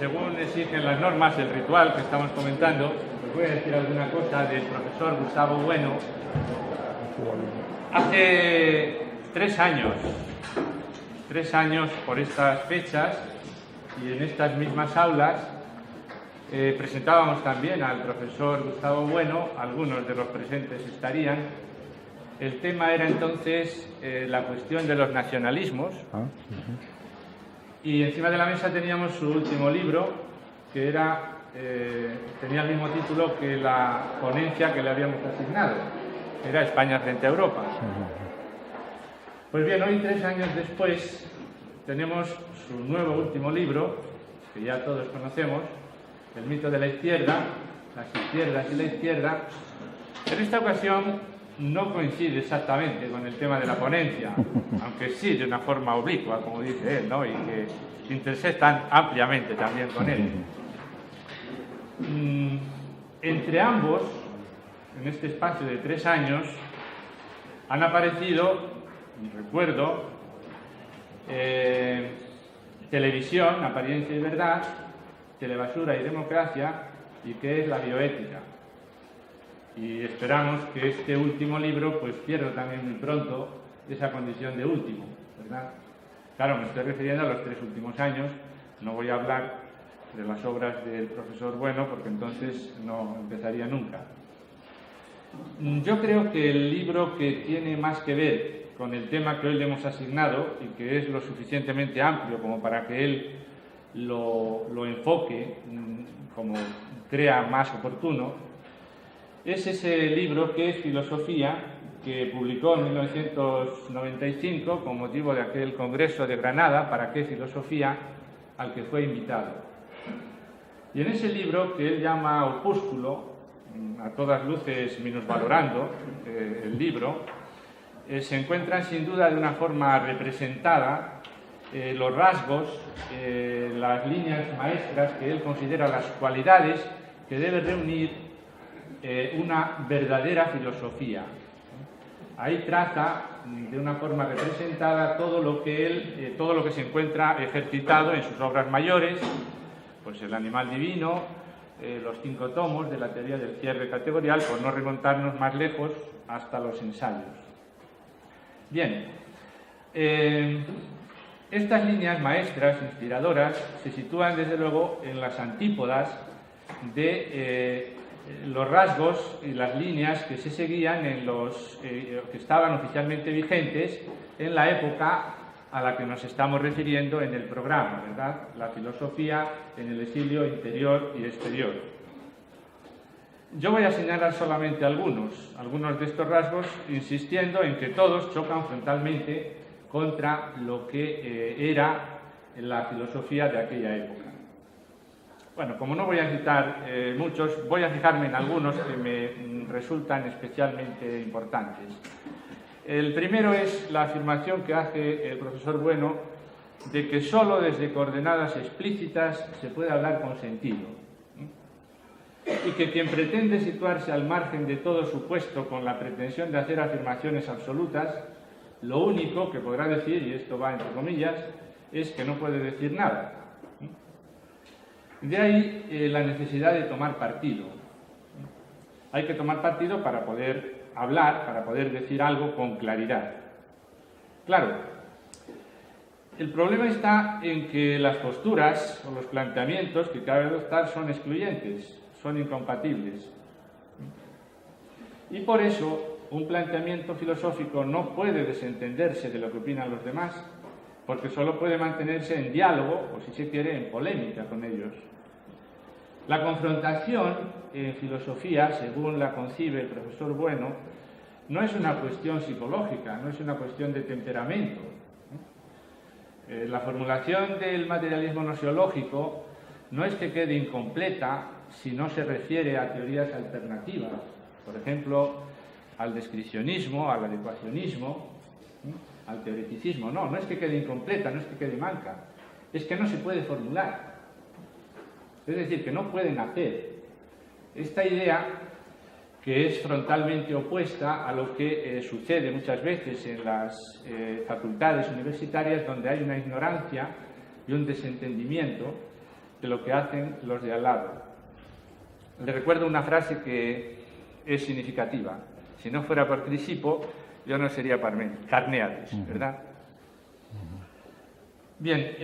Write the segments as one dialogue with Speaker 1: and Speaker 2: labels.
Speaker 1: Según exigen las normas, el ritual que estamos comentando, os voy a decir alguna cosa del profesor Gustavo Bueno. Hace 3 años por estas fechas y en estas mismas aulas, presentábamos también al profesor Gustavo Bueno, algunos de los presentes estarían. El tema era entonces la cuestión de los nacionalismos. Y encima de la mesa teníamos su último libro, que tenía el mismo título que la ponencia que le habíamos asignado, era España frente a Europa. Pues bien, hoy, 3 años después, tenemos su nuevo último libro, que ya todos conocemos, El mito de la izquierda, las izquierdas y la izquierda. En esta ocasión no coincide exactamente con el tema de la ponencia, aunque sí de una forma oblicua, como dice él, ¿no? Y que intersectan ampliamente también con él. Entre ambos, en este espacio de 3 años, han aparecido, recuerdo, Televisión, Apariencia y Verdad, Telebasura y Democracia, y ¿qué es la bioética? Y esperamos que este último libro pues pierda también muy pronto esa condición de último, ¿verdad? Claro, me estoy refiriendo a los 3 últimos años, no voy a hablar de las obras del profesor Bueno porque entonces no empezaría nunca. Yo creo que el libro que tiene más que ver con el tema que hoy le hemos asignado y que es lo suficientemente amplio como para que él lo enfoque como crea más oportuno, es ese libro que es Filosofía, que publicó en 1995 con motivo de aquel Congreso de Granada, ¿Para qué filosofía?, al que fue invitado. Y en ese libro, que él llama Opúsculo, a todas luces minusvalorando el libro, se encuentran sin duda de una forma representada los rasgos, las líneas maestras que él considera las cualidades que debe reunir una verdadera filosofía. Ahí traza de una forma representada todo lo que se encuentra ejercitado en sus obras mayores, pues El animal divino, los 5 tomos de la teoría del cierre categorial, por no remontarnos más lejos hasta los ensayos. Bien, estas líneas maestras, inspiradoras, se sitúan desde luego en las antípodas de los rasgos y las líneas que se seguían en los que estaban oficialmente vigentes en la época a la que nos estamos refiriendo en el programa, ¿verdad? La filosofía en el exilio interior y exterior. Yo voy a señalar solamente algunos de estos rasgos, insistiendo en que todos chocan frontalmente contra lo que era la filosofía de aquella época. Bueno, como no voy a citar muchos, voy a fijarme en algunos que me resultan especialmente importantes. El primero es la afirmación que hace el profesor Bueno de que solo desde coordenadas explícitas se puede hablar con sentido. Y que quien pretende situarse al margen de todo supuesto con la pretensión de hacer afirmaciones absolutas, lo único que podrá decir, y esto va entre comillas, es que no puede decir nada. De ahí la necesidad de tomar partido. Hay que tomar partido para poder hablar, para poder decir algo con claridad. Claro, el problema está en que las posturas o los planteamientos que cabe adoptar son excluyentes, son incompatibles. Y por eso un planteamiento filosófico no puede desentenderse de lo que opinan los demás, porque solo puede mantenerse en diálogo, o si se quiere, en polémica con ellos. La confrontación en filosofía, según la concibe el profesor Bueno, no es una cuestión psicológica, no es una cuestión de temperamento. La formulación del materialismo gnoseológico no es que quede incompleta si no se refiere a teorías alternativas, por ejemplo, al descripcionismo, al adecuacionismo, al teoreticismo. No es que quede incompleta, no es que quede manca, es que no se puede formular. Es decir, que no pueden hacer esta idea que es frontalmente opuesta a lo que sucede muchas veces en las facultades universitarias, donde hay una ignorancia y un desentendimiento de lo que hacen los de al lado. Le recuerdo una frase que es significativa. Si no fuera por Crisipo, yo no sería Carneades, ¿verdad? Bien,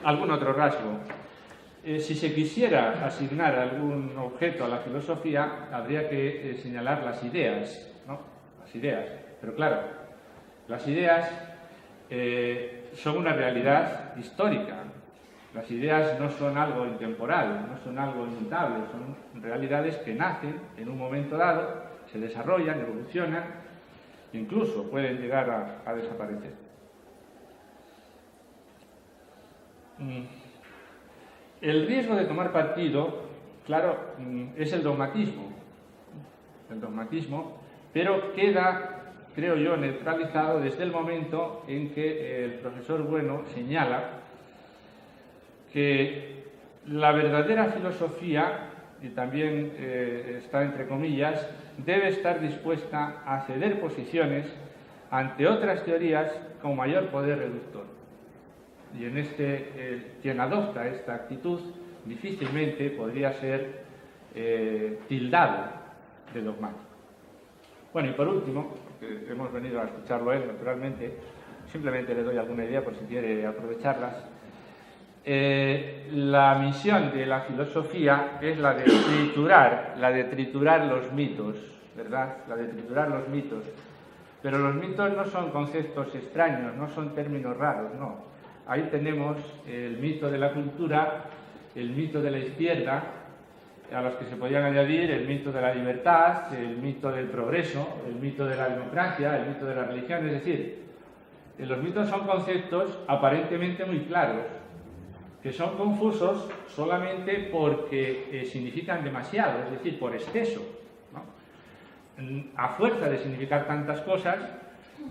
Speaker 1: algún otro rasgo. Si se quisiera asignar algún objeto a la filosofía, habría que señalar las ideas, ¿no? Las ideas. Pero claro, las ideas son una realidad histórica. Las ideas no son algo intemporal, no son algo inmutable, son realidades que nacen en un momento dado, se desarrollan, evolucionan, incluso pueden llegar a desaparecer. El riesgo de tomar partido, claro, es el dogmatismo, pero queda, creo yo, neutralizado desde el momento en que el profesor Bueno señala que la verdadera filosofía, y también está entre comillas, debe estar dispuesta a ceder posiciones ante otras teorías con mayor poder reductor. Y en quien adopta esta actitud difícilmente podría ser tildado de dogmático. Bueno, y por último, porque hemos venido a escucharlo él, naturalmente, simplemente le doy alguna idea por si quiere aprovecharlas. La misión de la filosofía es la de triturar los mitos, ¿verdad? La de triturar los mitos. Pero los mitos no son conceptos extraños, no son términos raros, no. Ahí tenemos el mito de la cultura, el mito de la izquierda, a los que se podían añadir el mito de la libertad, el mito del progreso, el mito de la democracia, el mito de la religión. Es decir, los mitos son conceptos aparentemente muy claros, que son confusos solamente porque significan demasiado, es decir, por exceso, ¿no? A fuerza de significar tantas cosas,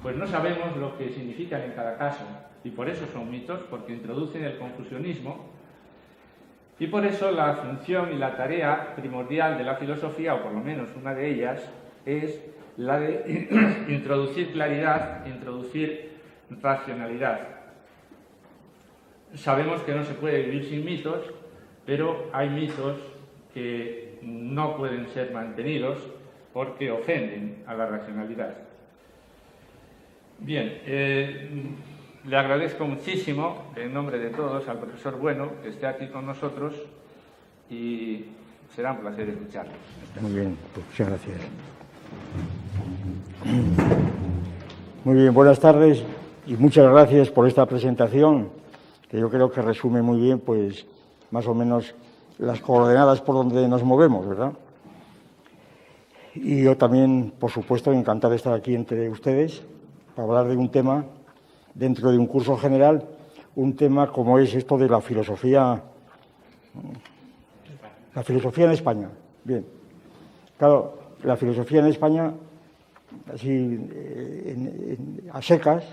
Speaker 1: pues no sabemos lo que significan en cada caso. Y por eso son mitos, porque introducen el confusionismo. Y por eso la función y la tarea primordial de la filosofía, o por lo menos una de ellas, es la de introducir claridad, introducir racionalidad. Sabemos que no se puede vivir sin mitos, pero hay mitos que no pueden ser mantenidos porque ofenden a la racionalidad. Bien, le agradezco muchísimo, en nombre de todos, al profesor Bueno, que esté aquí con nosotros y será un placer escucharlo.
Speaker 2: Muy bien, pues muchas gracias. Muy bien, buenas tardes y muchas gracias por esta presentación, que yo creo que resume muy bien, pues, más o menos las coordenadas por donde nos movemos, ¿verdad? Y yo también, por supuesto, encantado de estar aquí entre ustedes para hablar de un tema, dentro de un curso general, un tema como es esto de la filosofía en España. Bien, claro, la filosofía en España, así a secas,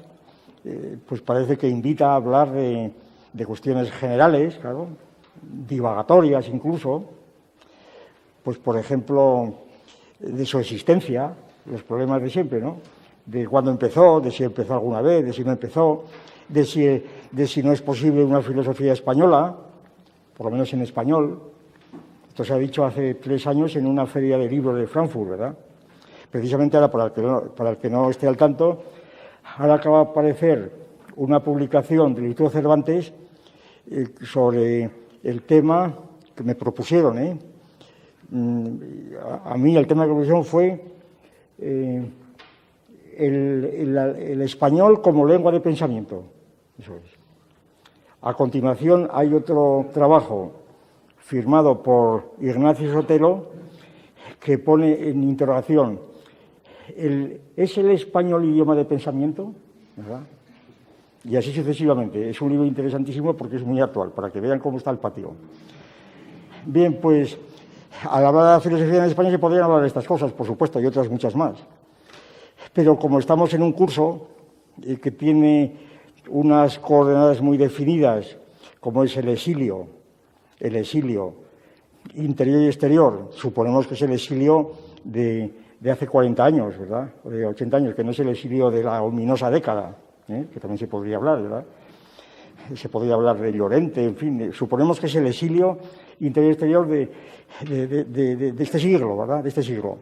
Speaker 2: pues parece que invita a hablar de cuestiones generales, claro, divagatorias incluso, pues por ejemplo, de su existencia, los problemas de siempre, ¿no? De cuándo empezó, de si empezó alguna vez, de si no empezó, de si no es posible una filosofía española, por lo menos en español. Esto se ha dicho hace 3 años en una feria de libros de Frankfurt, ¿verdad? Precisamente ahora, para el que no esté al tanto, ahora acaba de aparecer una publicación del Instituto Cervantes sobre el tema que me propusieron. A mí el tema que me propusieron fue el español como lengua de pensamiento. Eso es. A continuación hay otro trabajo firmado por Ignacio Sotelo que pone en interrogación: ¿es el español idioma de pensamiento? ¿Verdad? Y así sucesivamente. Es un libro interesantísimo porque es muy actual, para que vean cómo está el patio. Bien, pues al hablar de la filosofía en España se podrían hablar de estas cosas, por supuesto, y otras muchas más. Pero como estamos en un curso que tiene unas coordenadas muy definidas, como es el exilio interior y exterior, suponemos que es el exilio de hace 40 años, ¿verdad? O de 80 años, que no es el exilio de la ominosa década, que también se podría hablar, ¿verdad? se podría hablar de Llorente, en fin, suponemos que es el exilio interior-exterior de este siglo, ¿verdad?, de este siglo.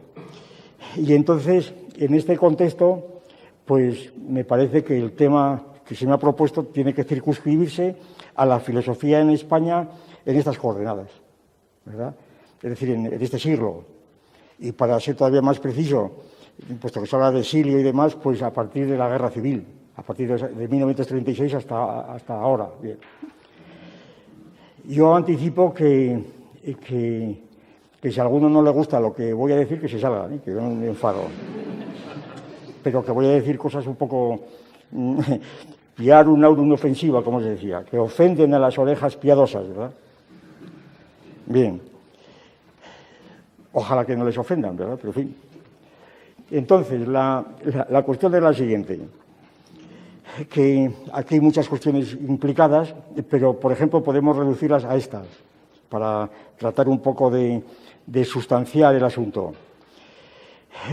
Speaker 2: Y entonces, en este contexto, pues me parece que el tema que se me ha propuesto tiene que circunscribirse a la filosofía en España en estas coordenadas, ¿verdad?, es decir, en este siglo. Y para ser todavía más preciso, puesto que se habla de exilio y demás, pues a partir de la Guerra Civil, a partir de 1936 hasta ahora. Bien. Yo anticipo que si a alguno no le gusta lo que voy a decir, que se salga, que yo no me enfado. Pero que voy a decir cosas un poco piar un aurum ofensiva, como se decía, que ofenden a las orejas piadosas, ¿verdad? Bien. Ojalá que no les ofendan, ¿verdad? Pero en fin. Entonces, la cuestión es la siguiente, que aquí hay muchas cuestiones implicadas, pero, por ejemplo, podemos reducirlas a estas, para tratar un poco de sustanciar el asunto.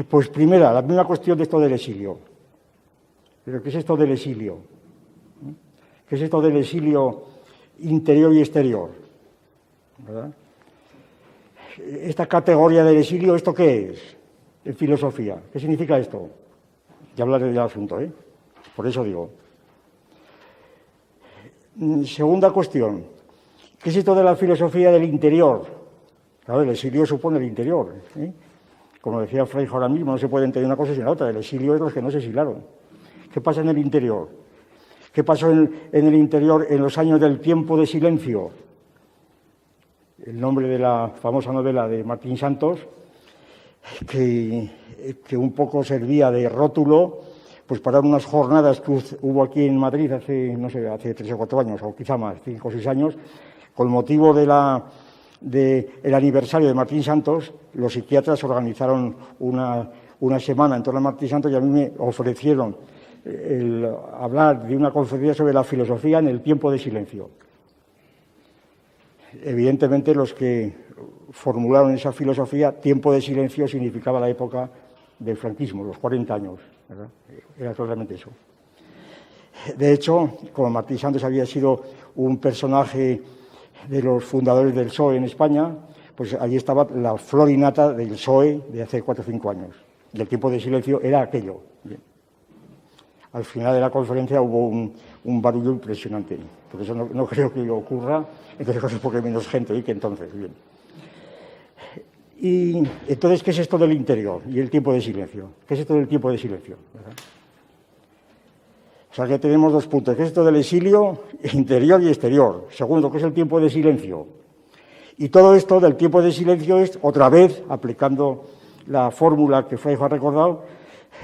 Speaker 2: Pues primera, la misma cuestión de esto del exilio. ¿Pero qué es esto del exilio? ¿Qué es esto del exilio interior y exterior? ¿Verdad? Esta categoría del exilio, ¿esto qué es? En filosofía. ¿Qué significa esto? Ya hablaré del asunto, ¿eh? Por eso digo. Segunda cuestión. ¿Qué es esto de la filosofía del interior? Claro, el exilio supone el interior, ¿eh? Como decía Frege ahora mismo, no se puede entender una cosa sin la otra. El exilio es los que no se exilaron. ¿Qué pasa en el interior? ¿Qué pasó en el interior en los años del tiempo de silencio? El nombre de la famosa novela de Martín Santos, que un poco servía de rótulo pues para unas jornadas que hubo aquí en Madrid hace 3 o 4 años, o quizá más, 5 o 6 años, con motivo del aniversario de Martín Santos. Los psiquiatras organizaron una semana en torno a Martín Santos y a mí me ofrecieron hablar de una conferencia sobre la filosofía en el tiempo de silencio. Evidentemente, los que formularon esa filosofía, tiempo de silencio significaba la época del franquismo, los 40 años, ¿verdad? Era claramente eso. De hecho, como Martín Santos había sido un personaje de los fundadores del PSOE en España, pues allí estaba la flor y nata del PSOE de hace 4 o 5 años. Y el tiempo de silencio era aquello. Bien. Al final de la conferencia hubo un barullo impresionante. Por eso no creo que ocurra, entonces es porque hay menos gente ahí que entonces. Bien. Y entonces, ¿qué es esto del interior y el tiempo de silencio? ¿Qué es esto del tiempo de silencio? ¿Verdad? O sea, que tenemos 2 puntos. ¿Qué es esto del exilio interior y exterior? Segundo, ¿qué es el tiempo de silencio? Y todo esto del tiempo de silencio es, otra vez, aplicando la fórmula que Frege ha recordado,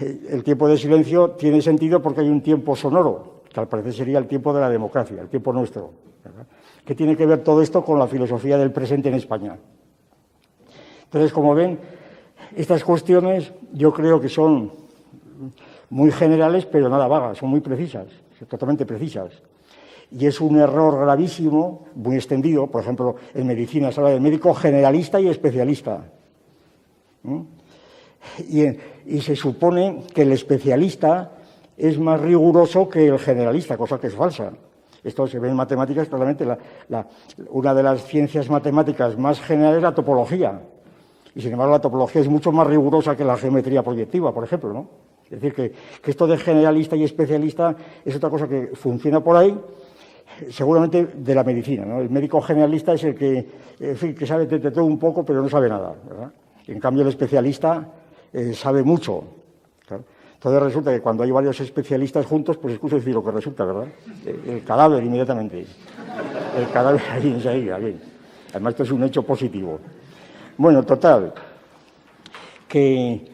Speaker 2: el tiempo de silencio tiene sentido porque hay un tiempo sonoro, que al parecer sería el tiempo de la democracia, el tiempo nuestro, ¿verdad? ¿Qué tiene que ver todo esto con la filosofía del presente en España? Entonces, como ven, estas cuestiones yo creo que son muy generales, pero nada vagas, son muy precisas, totalmente precisas. Y es un error gravísimo, muy extendido. Por ejemplo, en medicina se habla del médico generalista y especialista. Y se supone que el especialista es más riguroso que el generalista, cosa que es falsa. Esto se ve en matemáticas claramente. Una de las ciencias matemáticas más generales es la topología. Y sin embargo la topología es mucho más rigurosa que la geometría proyectiva, por ejemplo, ¿no? Es decir, que esto de generalista y especialista es otra cosa que funciona por ahí, seguramente de la medicina, ¿no? El médico generalista es el que, en fin, que sabe de todo un poco, pero no sabe nada, ¿verdad? En cambio, el especialista sabe mucho. ¿Claro? Entonces resulta que cuando hay varios especialistas juntos, pues excuso decir lo que resulta, ¿verdad? El cadáver inmediatamente. El cadáver ahí enseguida, bien. Además, esto es un hecho positivo. Bueno, total, que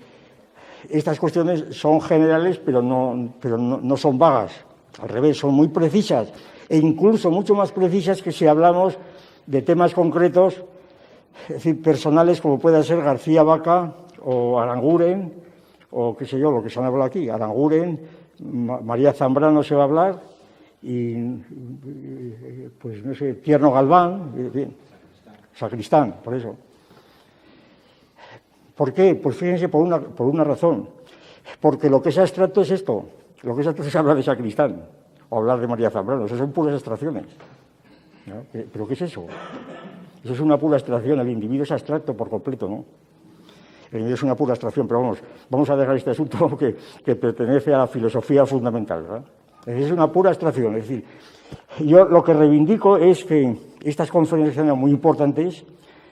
Speaker 2: estas cuestiones son generales, pero no son vagas. Al revés, son muy precisas e incluso mucho más precisas que si hablamos de temas concretos, es decir, personales, como pueda ser García Vaca o Aranguren, o qué sé yo, lo que se han hablado aquí. Aranguren, María Zambrano se va a hablar, y pues no sé, Tierno Galván, bien, Sacristán, por eso. ¿Por qué? Pues fíjense, por una razón. Porque lo que es abstracto es esto. Lo que es abstracto es hablar de Sacristán. o hablar de María Zambrano. Eso son puras abstracciones, ¿no? ¿Pero qué es eso? Eso es una pura abstracción. El individuo es abstracto por completo, ¿no? El individuo es una pura abstracción, pero vamos a dejar este asunto que pertenece a la filosofía fundamental, ¿verdad? Es una pura abstracción. Es decir, yo lo que reivindico es que estas conferencias muy importantes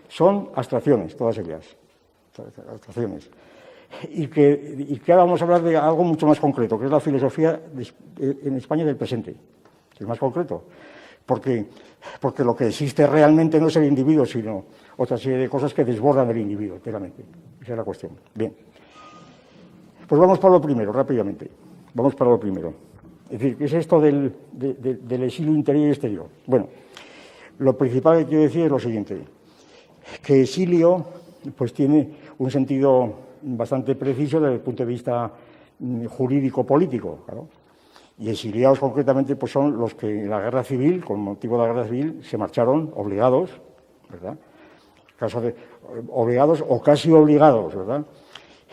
Speaker 2: son abstracciones, todas ellas. Abstracciones. Y que ahora vamos a hablar de algo mucho más concreto, que es la filosofía en España del presente. Es más concreto. Porque lo que existe realmente no es el individuo, sino otra serie de cosas que desbordan el individuo enteramente. Esa es la cuestión. Bien. Pues vamos para lo primero, rápidamente. Vamos para lo primero. Es decir, ¿qué es esto del exilio interior y exterior? Bueno, lo principal que quiero decir es lo siguiente, que exilio pues tiene un sentido bastante preciso desde el punto de vista jurídico-político, claro. Y exiliados concretamente pues son los que en la guerra civil, con motivo de la guerra civil, se marcharon obligados, ¿verdad? Obligados o casi obligados, ¿verdad?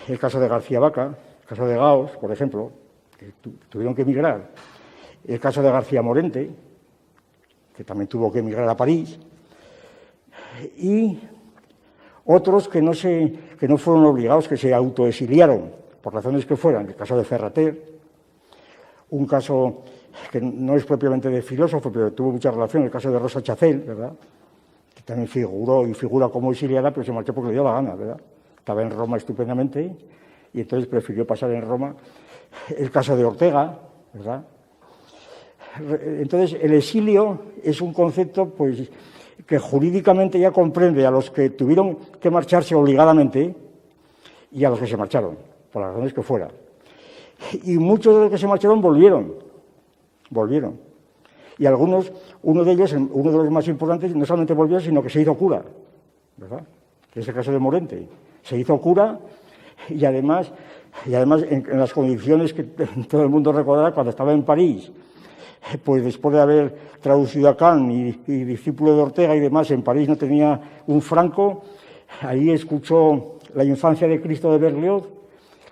Speaker 2: El caso de García Vaca, el caso de Gaos, por ejemplo, que tuvieron que emigrar. El caso de García Morente, que también tuvo que emigrar a París. Y otros que no fueron obligados, que se autoexiliaron, por razones que fueran. El caso de Ferrater, un caso que no es propiamente de filósofo, pero tuvo mucha relación, el caso de Rosa Chacel, ¿verdad? Que también figuró y figura como exiliada, pero se marchó porque le dio la gana, ¿verdad? Estaba en Roma estupendamente y entonces prefirió pasar en Roma. El caso de Ortega, ¿verdad? Entonces, el exilio es un concepto, pues, que jurídicamente ya comprende a los que tuvieron que marcharse obligadamente y a los que se marcharon, por las razones que fuera. Y muchos de los que se marcharon volvieron. Y algunos, uno de ellos, uno de los más importantes, no solamente volvió, sino que se hizo cura, ¿verdad? Que es el caso de Morente. Se hizo cura y además en las condiciones que todo el mundo recordará cuando estaba en París, pues después de haber traducido a Kant y discípulo de Ortega y demás, en París no tenía un franco, ahí escuchó la infancia de Cristo de Berlioz,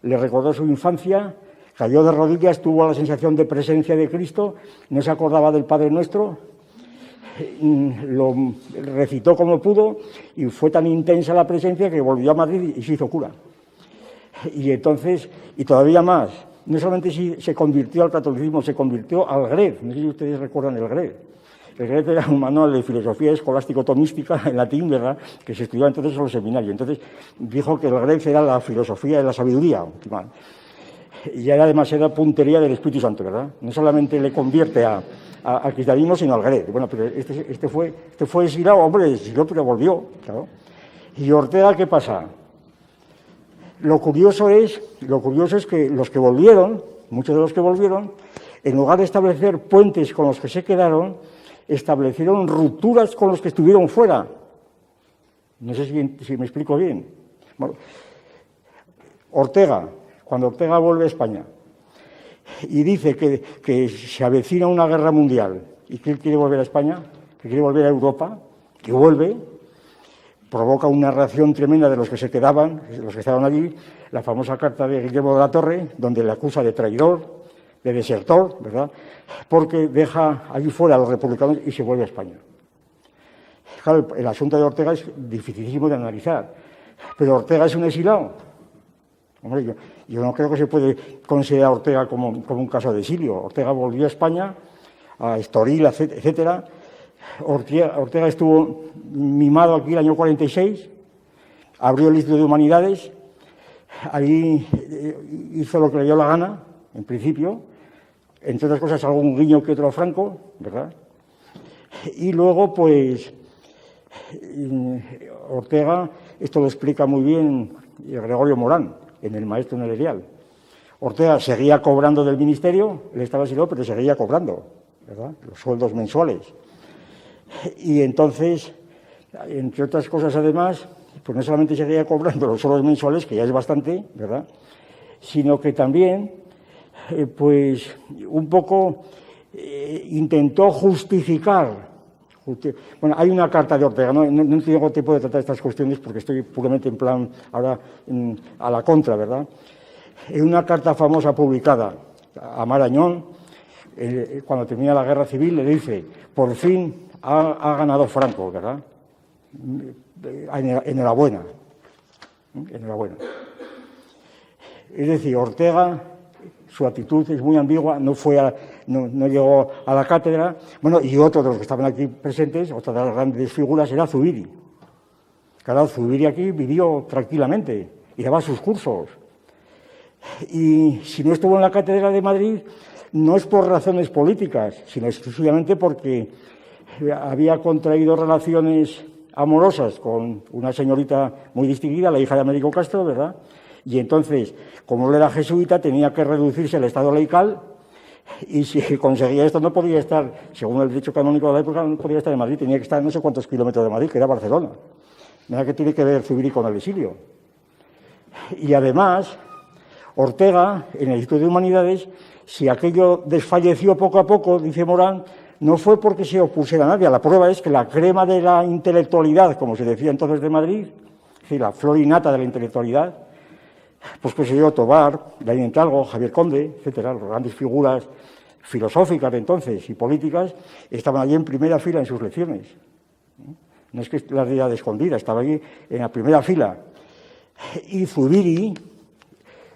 Speaker 2: le recordó su infancia, cayó de rodillas, tuvo la sensación de presencia de Cristo, no se acordaba del Padre Nuestro, lo recitó como pudo y fue tan intensa la presencia que volvió a Madrid y se hizo cura. Y entonces, y todavía más, no solamente se convirtió al catolicismo, se convirtió al Grec. No sé si ustedes recuerdan el Grec. El Grec era un manual de filosofía escolástico-tomística en latín, ¿verdad?, que se estudiaba entonces en los seminarios. Entonces dijo que el Grec era la filosofía de la sabiduría. Y ya era demasiada puntería del Espíritu Santo, ¿verdad? No solamente le convierte al cristianismo, sino al Grec. Bueno, pero este fue exilado, hombre, exiló, pero volvió, claro. ¿Y Ortega qué pasa? Lo curioso es que los que volvieron, muchos de los que volvieron, en lugar de establecer puentes con los que se quedaron, establecieron rupturas con los que estuvieron fuera. No sé si me explico bien. Bueno, cuando Ortega vuelve a España y dice que se avecina una guerra mundial y que él quiere volver a España, que quiere volver a Europa, que vuelve, provoca una reacción tremenda de los que se quedaban, los que estaban allí, la famosa carta de Guillermo de la Torre, donde le acusa de traidor, de desertor, ¿verdad?, porque deja allí fuera a los republicanos y se vuelve a España. Claro, el asunto de Ortega es dificilísimo de analizar, pero Ortega es un exilado. Hombre, yo no creo que se puede considerar a Ortega como un caso de exilio. Ortega volvió a España, a Estoril, etcétera. Ortega estuvo mimado aquí el año 46, abrió el Instituto de Humanidades, ahí hizo lo que le dio la gana, en principio, entre otras cosas algún guiño que otro a Franco, ¿verdad? Y luego, pues, Ortega, esto lo explica muy bien Gregorio Morán, en El maestro en el Erial. Ortega seguía cobrando del ministerio, él estaba exiliado, pero seguía cobrando, ¿verdad?, los sueldos mensuales. Y entonces, entre otras cosas además, pues no solamente seguía cobrando los sueldos mensuales, que ya es bastante, ¿verdad?, sino que también, pues, un poco intentó justificar. Bueno, hay una carta de Ortega, no tengo tiempo de tratar estas cuestiones porque estoy puramente en plan ahora a la contra, ¿verdad? En una carta famosa publicada a Marañón, cuando termina la guerra civil, le dice, por fin ha ganado Franco, ¿verdad? Enhorabuena. Enhorabuena. Es decir, Ortega, su actitud es muy ambigua, no llegó a la cátedra. Bueno, y otro de los que estaban aquí presentes, otra de las grandes figuras, era Zubiri. Claro, Zubiri aquí vivió tranquilamente y daba sus cursos. Y si no estuvo en la cátedra de Madrid, no es por razones políticas, sino exclusivamente porque había contraído relaciones amorosas con una señorita muy distinguida, la hija de Américo Castro, ¿verdad? Y entonces, como él era jesuita, tenía que reducirse al estado laical, y si conseguía esto no podía estar, según el derecho canónico de la época, no podía estar en Madrid, tenía que estar a no sé cuántos kilómetros de Madrid, que era Barcelona. Mira que tiene que ver Zubiri con el exilio. Y además, Ortega, en el Instituto de Humanidades, si aquello desfalleció poco a poco, dice Morán, no fue porque se opusiera a nadie. La prueba es que la crema de la intelectualidad, como se decía entonces de Madrid, es decir, la flor y nata de la intelectualidad, pues consiguió Tobar, Laín Entralgo, Javier Conde, etcétera, las grandes figuras filosóficas de entonces y políticas, estaban allí en primera fila en sus lecciones. No es que las diera de escondida, estaba allí en la primera fila. Y Zubiri,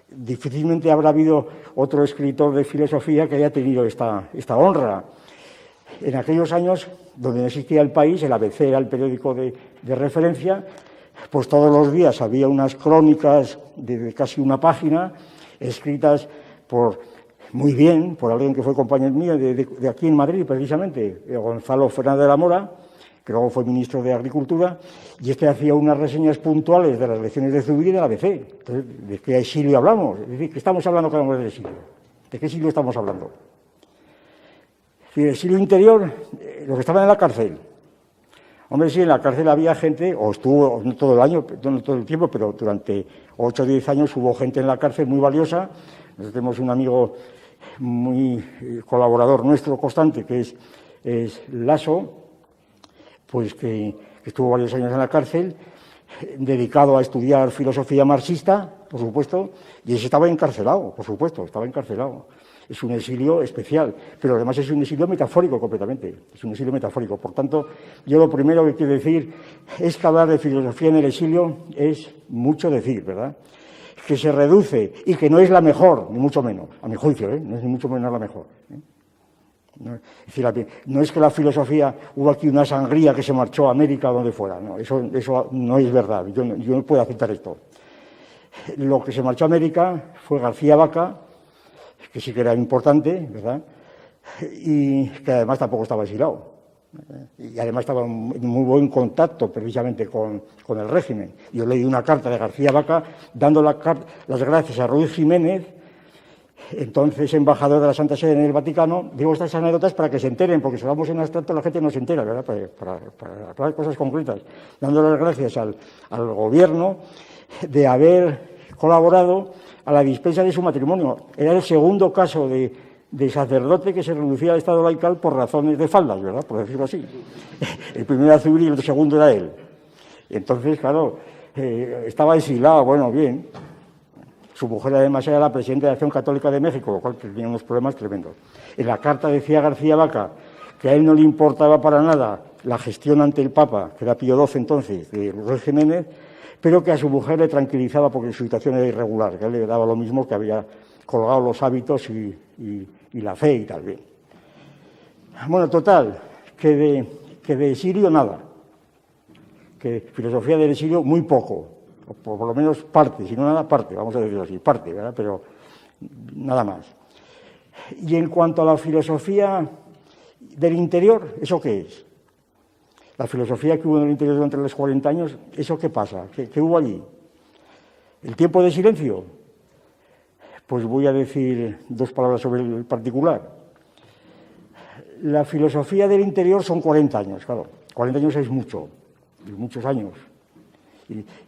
Speaker 2: difícilmente habrá habido otro escritor de filosofía que haya tenido esta honra. En aquellos años, donde no existía El País, el ABC era el periódico de referencia, pues todos los días había unas crónicas de casi una página, escritas muy bien, por alguien que fue compañero mío de aquí en Madrid, precisamente, Gonzalo Fernández de la Mora, que luego fue ministro de Agricultura, y hacía unas reseñas puntuales de las lecciones de Zubiri y del ABC. Entonces, ¿de qué exilio hablamos? Es decir, ¿qué estamos hablando cuando hablamos del exilio? ¿De qué exilio estamos hablando? El exilio interior, los que estaban en la cárcel. Hombre, sí, en la cárcel había gente, o estuvo no todo el año, no todo el tiempo, pero durante 8 o 10 años hubo gente en la cárcel muy valiosa. Nosotros tenemos un amigo muy colaborador nuestro constante, que es Lasso, pues que estuvo varios años en la cárcel, dedicado a estudiar filosofía marxista, por supuesto, y ese estaba encarcelado, por supuesto, estaba encarcelado. Es un exilio especial, pero además es un exilio metafórico completamente, es un exilio metafórico. Por tanto, yo lo primero que quiero decir es que hablar de filosofía en el exilio es mucho decir, ¿verdad? Que se reduce y que no es la mejor, ni mucho menos, a mi juicio, no es ni mucho menos la mejor. No, es decir, no es que la filosofía, hubo aquí una sangría que se marchó a América o donde fuera, no, eso no es verdad, yo no puedo aceptar esto. Lo que se marchó a América fue García Vaca, que sí que era importante, ¿verdad? Y que además tampoco estaba exilado. Y además estaba en muy buen contacto precisamente con el régimen. Yo leí una carta de García Vaca dando las gracias a Ruiz Jiménez, entonces embajador de la Santa Sede en el Vaticano. Digo estas anécdotas para que se enteren, porque si hablamos en abstracto la gente no se entera, ¿verdad? Para hablar cosas concretas. Dando las gracias al gobierno de haber colaborado a la dispensa de su matrimonio. Era el segundo caso de sacerdote que se reducía al estado laical por razones de faldas, ¿verdad? Por decirlo así. El primero era Zubiri y el segundo era él. Entonces, claro, estaba exilado, bueno, bien. Su mujer además era la presidenta de Acción Católica de México, lo cual tenía unos problemas tremendos. En la carta decía García Vaca que a él no le importaba para nada la gestión ante el Papa, que era Pío XII entonces, de Ruiz Jiménez, pero que a su mujer le tranquilizaba porque su situación era irregular, que a él le daba lo mismo, que había colgado los hábitos y la fe y tal. Bien. Bueno, total, que de exilio nada, que filosofía del exilio muy poco, o por lo menos parte, si no nada, parte, vamos a decirlo así, parte, ¿verdad? Pero nada más. Y en cuanto a la filosofía del interior, ¿eso qué es? La filosofía que hubo en el interior durante los 40 años, ¿eso qué pasa? ¿Qué hubo allí? ¿El tiempo de silencio? Pues voy a decir 2 palabras sobre el particular. La filosofía del interior son 40 años, claro. 40 años es mucho, muchos años.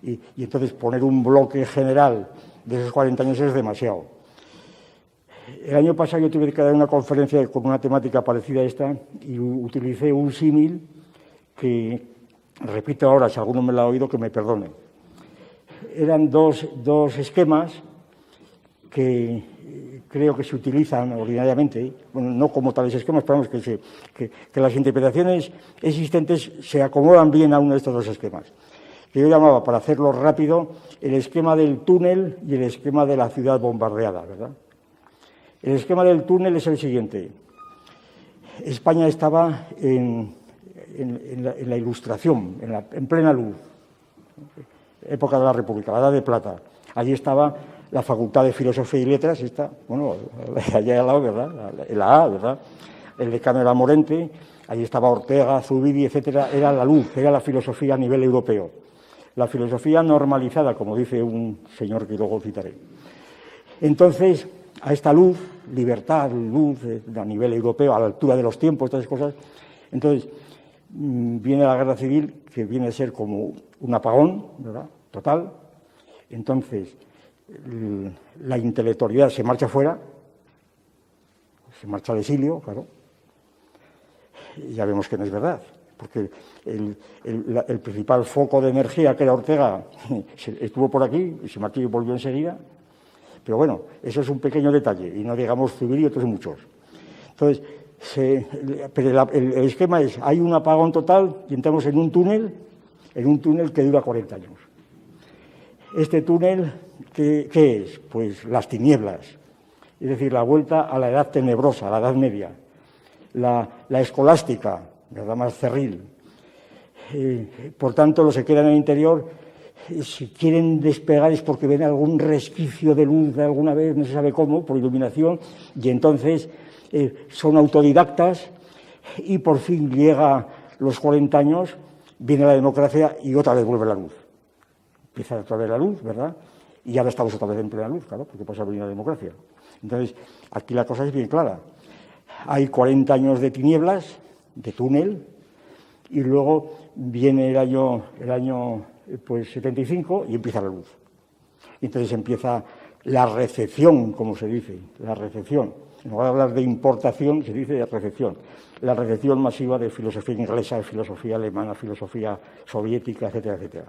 Speaker 2: Y entonces poner un bloque general de esos 40 años es demasiado. El año pasado yo tuve que dar una conferencia con una temática parecida a esta y utilicé un símil que repito ahora, si alguno me lo ha oído, que me perdone. Eran dos esquemas que creo que se utilizan ordinariamente, bueno, no como tales esquemas, pero vamos, que las interpretaciones existentes se acomodan bien a uno de estos dos esquemas. Que yo llamaba, para hacerlo rápido, el esquema del túnel y el esquema de la ciudad bombardeada, ¿verdad? El esquema del túnel es el siguiente. España estaba en la Ilustración, en plena luz, época de la República, la Edad de Plata. Allí estaba la Facultad de Filosofía y Letras, bueno, allá al lado, ¿verdad? La A, ¿verdad? El decano era Morente, allí estaba Ortega, Zubiri, etcétera. Era la luz, era la filosofía a nivel europeo. La filosofía normalizada, como dice un señor que luego citaré. Entonces, a esta luz, libertad, luz a nivel europeo, a la altura de los tiempos, todas esas cosas, entonces viene la guerra civil, que viene a ser como un apagón, ¿verdad?, total. Entonces, la intelectualidad se marcha fuera, se marcha al exilio, claro. Y ya vemos que no es verdad, porque el principal foco de energía, que era Ortega, estuvo por aquí y se marchó y volvió enseguida. Pero bueno, eso es un pequeño detalle, y no digamos Zubiri y otros muchos. Entonces, pero el esquema es, hay un apagón total y entramos en un túnel que dura 40 años. Este túnel, ¿qué es? Pues las tinieblas, es decir, la vuelta a la edad tenebrosa, a la Edad Media, la escolástica, la edad más cerril. Por tanto, los que quedan en el interior, si quieren despegar es porque ven algún resquicio de luz de alguna vez, no se sabe cómo, por iluminación, y entonces son autodidactas, y por fin llega los 40 años, viene la democracia y otra vez vuelve la luz. Empieza otra vez la luz, ¿verdad? Y ahora estamos otra vez en plena luz, claro, porque pasa a venir la democracia. Entonces, aquí la cosa es bien clara. Hay 40 años de tinieblas, de túnel, y luego viene el año pues 75 y empieza la luz. Entonces empieza la recepción, como se dice, la recepción. En lugar de hablar de importación, se dice de recepción. La recepción masiva de filosofía inglesa, de filosofía alemana, filosofía soviética, etcétera, etcétera.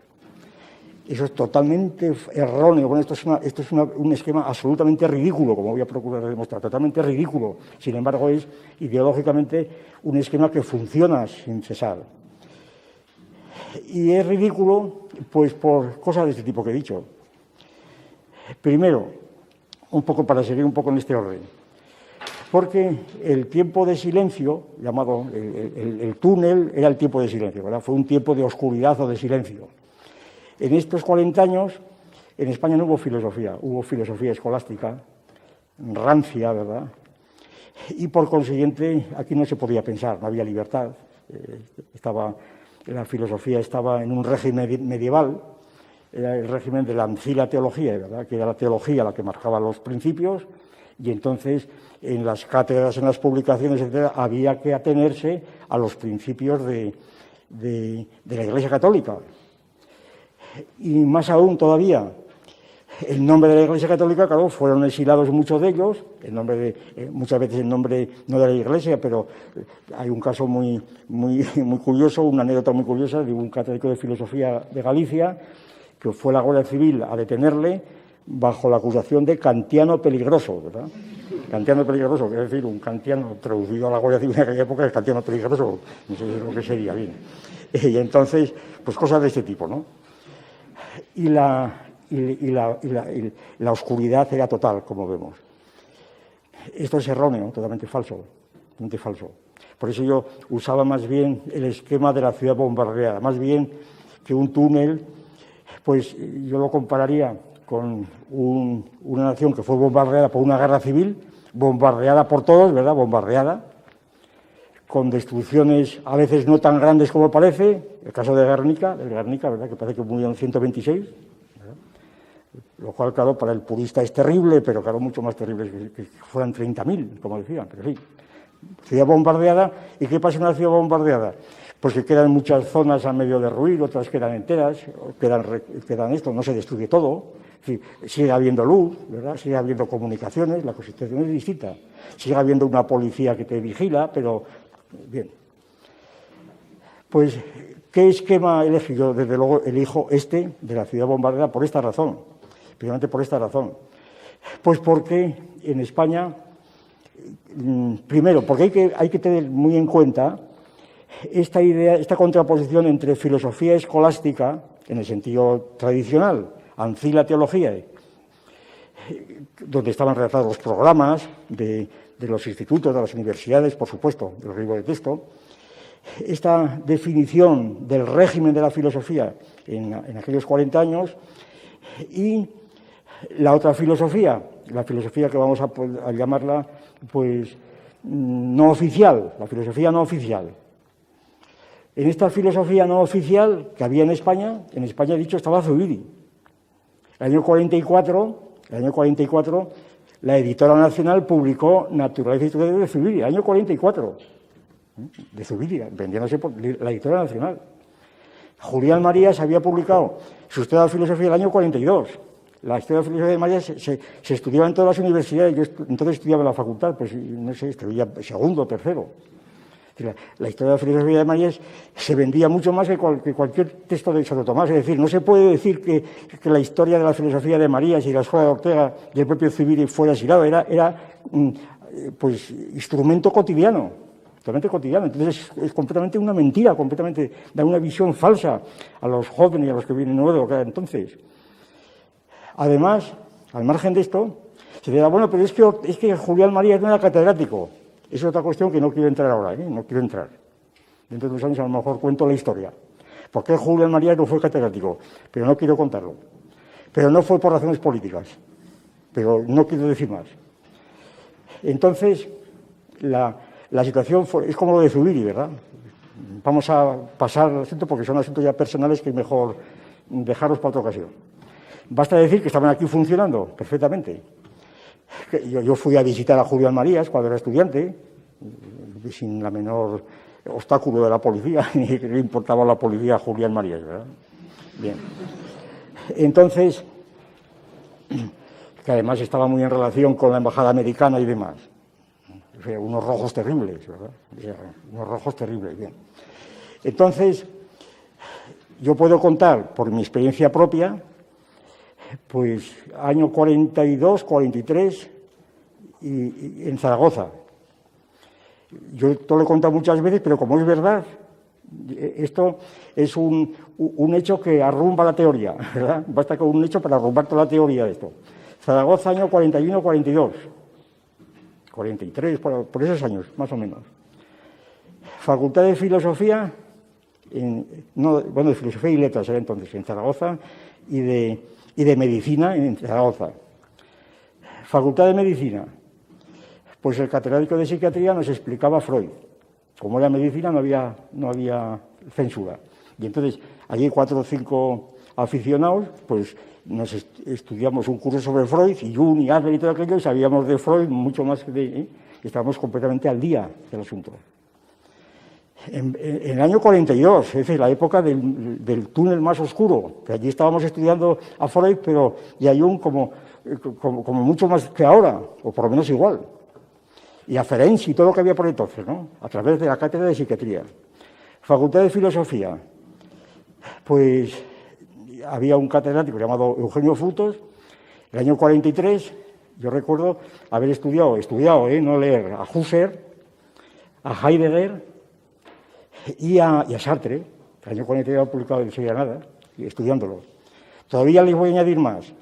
Speaker 2: Eso es totalmente erróneo. Bueno, esto es un esquema absolutamente ridículo, como voy a procurar demostrar, totalmente ridículo. Sin embargo, es ideológicamente un esquema que funciona sin cesar. Y es ridículo, pues, por cosas de este tipo que he dicho. Primero, un poco para seguir un poco en este orden, porque el tiempo de silencio, llamado el túnel, era el tiempo de silencio, ¿verdad? Fue un tiempo de oscuridad o de silencio. En estos 40 años, en España no hubo filosofía escolástica, rancia, ¿verdad? Y por consiguiente, aquí no se podía pensar, no había libertad. La filosofía estaba en un régimen medieval, era el régimen de la ancila teología, ¿verdad?, que era la teología la que marcaba los principios, y entonces en las cátedras, en las publicaciones, etcétera, había que atenerse a los principios de la Iglesia Católica. Y más aún todavía, el nombre de la Iglesia Católica, claro, fueron exilados muchos de ellos, muchas veces el nombre no de la Iglesia, pero hay un caso muy curioso, una anécdota muy curiosa de un catedrático de filosofía de Galicia, que fue la Guardia Civil a detenerle bajo la acusación de kantiano peligroso, ¿verdad? Kantiano peligroso, que es decir, un kantiano traducido a la Guardia Civil en aquella época, es kantiano peligroso, no sé lo que sería, bien. Y entonces, pues cosas de este tipo, ¿no? Y la oscuridad era total, como vemos. Esto es erróneo, totalmente falso. Por eso yo usaba más bien el esquema de la ciudad bombardeada, más bien que un túnel, pues yo lo compararía con una nación que fue bombardeada por una guerra civil, bombardeada por todos, ¿verdad?, bombardeada, con destrucciones a veces no tan grandes como parece, el caso de Guernica, ¿verdad?, que parece que murieron 126, ¿verdad?, lo cual, claro, para el purista es terrible, pero claro, mucho más terrible que fueran 30.000, como decían, pero sí. Ciudad bombardeada, ¿y qué pasa en una ciudad bombardeada? Pues que quedan muchas zonas a medio derruir, otras quedan enteras, quedan esto, no se destruye todo, sí, sigue habiendo luz, ¿verdad?, sigue habiendo comunicaciones, la situación es distinta, sigue habiendo una policía que te vigila, pero bien. Pues, ¿qué esquema elegí? Yo, desde luego, elijo este de la ciudad bombardeada por esta razón, precisamente por esta razón. Pues porque en España, primero, porque hay que tener muy en cuenta esta idea, esta contraposición entre filosofía escolástica, en el sentido tradicional, ancila teología, donde estaban redactados los programas de los institutos, de las universidades, por supuesto, de los libros de texto, esta definición del régimen de la filosofía en aquellos 40 años, y la otra filosofía, la filosofía que vamos a llamarla, pues, no oficial, la filosofía no oficial. En esta filosofía no oficial que había en España, he dicho, estaba Zubiri. El año 44, la Editora Nacional publicó Naturaleza y Historia de Zubiri, el año 44, de Zubiri, vendiéndose por la Editora Nacional. Julián Marías había publicado su Historia de la Filosofía el año 42. La Historia de la Filosofía de Marías se estudiaba en todas las universidades. Yo entonces estudiaba en la facultad, pues no sé, estudiaba segundo o tercero. La Historia de la Filosofía de Marías se vendía mucho más que cualquier texto de Santo Tomás. Es decir, no se puede decir que la historia de la filosofía de Marías y la escuela de Ortega y el propio Zubiri fuera aislado. Era pues, instrumento cotidiano, totalmente cotidiano. Entonces es completamente una mentira, completamente da una visión falsa a los jóvenes y a los que vienen nuevos de lo que era entonces. Además, al margen de esto, se dirá, bueno, pero es que Julián Marías no era catedrático. Es otra cuestión que no quiero entrar ahora, no quiero entrar. Dentro de unos años a lo mejor cuento la historia. ¿Por qué Julián Marías no fue catedrático? Pero no quiero contarlo. Pero no fue por razones políticas. Pero no quiero decir más. Entonces, la situación es como lo de Zubiri, ¿verdad? Vamos a pasar al asunto porque son asuntos ya personales que es mejor dejarlos para otra ocasión. Basta decir que estaban aquí funcionando perfectamente. Yo fui a visitar a Julián Marías cuando era estudiante, sin la menor obstáculo de la policía, ni que le importaba la policía a Julián Marías, ¿verdad? Bien. Entonces, que además estaba muy en relación con la embajada americana y demás. O sea, unos rojos terribles, ¿verdad? Unos rojos terribles, bien. Entonces, yo puedo contar por mi experiencia propia, pues año 42, 43, y en Zaragoza. Yo esto lo he contado muchas veces, pero como es verdad, esto es un hecho que arrumba la teoría, ¿verdad? Basta con un hecho para arrumbar toda la teoría de esto. Zaragoza, año 41, 42, 43, por esos años, más o menos. Facultad de Filosofía, de Filosofía y Letras era entonces, en Zaragoza, y de Medicina en Zaragoza. Facultad de Medicina, pues el catedrático de Psiquiatría nos explicaba Freud. Como era medicina no había censura. Y entonces, allí 4 o 5 aficionados, pues nos estudiamos un curso sobre Freud, y Jung y Adler y todo aquello, y sabíamos de Freud mucho más que y estábamos completamente al día del asunto. En el año 42, es decir, la época del túnel más oscuro, que allí estábamos estudiando a Freud, pero y a Jung como mucho más que ahora, o por lo menos igual. Y a Ferenczi y todo lo que había por entonces, ¿no? A través de la cátedra de Psiquiatría. Facultad de Filosofía, pues había un catedrático llamado Eugenio Frutos. El año 43, yo recuerdo haber estudiado, no leer, a Husserl, a Heidegger y a Sartre. El año 43 había publicado el Enseña Nada, estudiándolo. Todavía les voy a añadir más.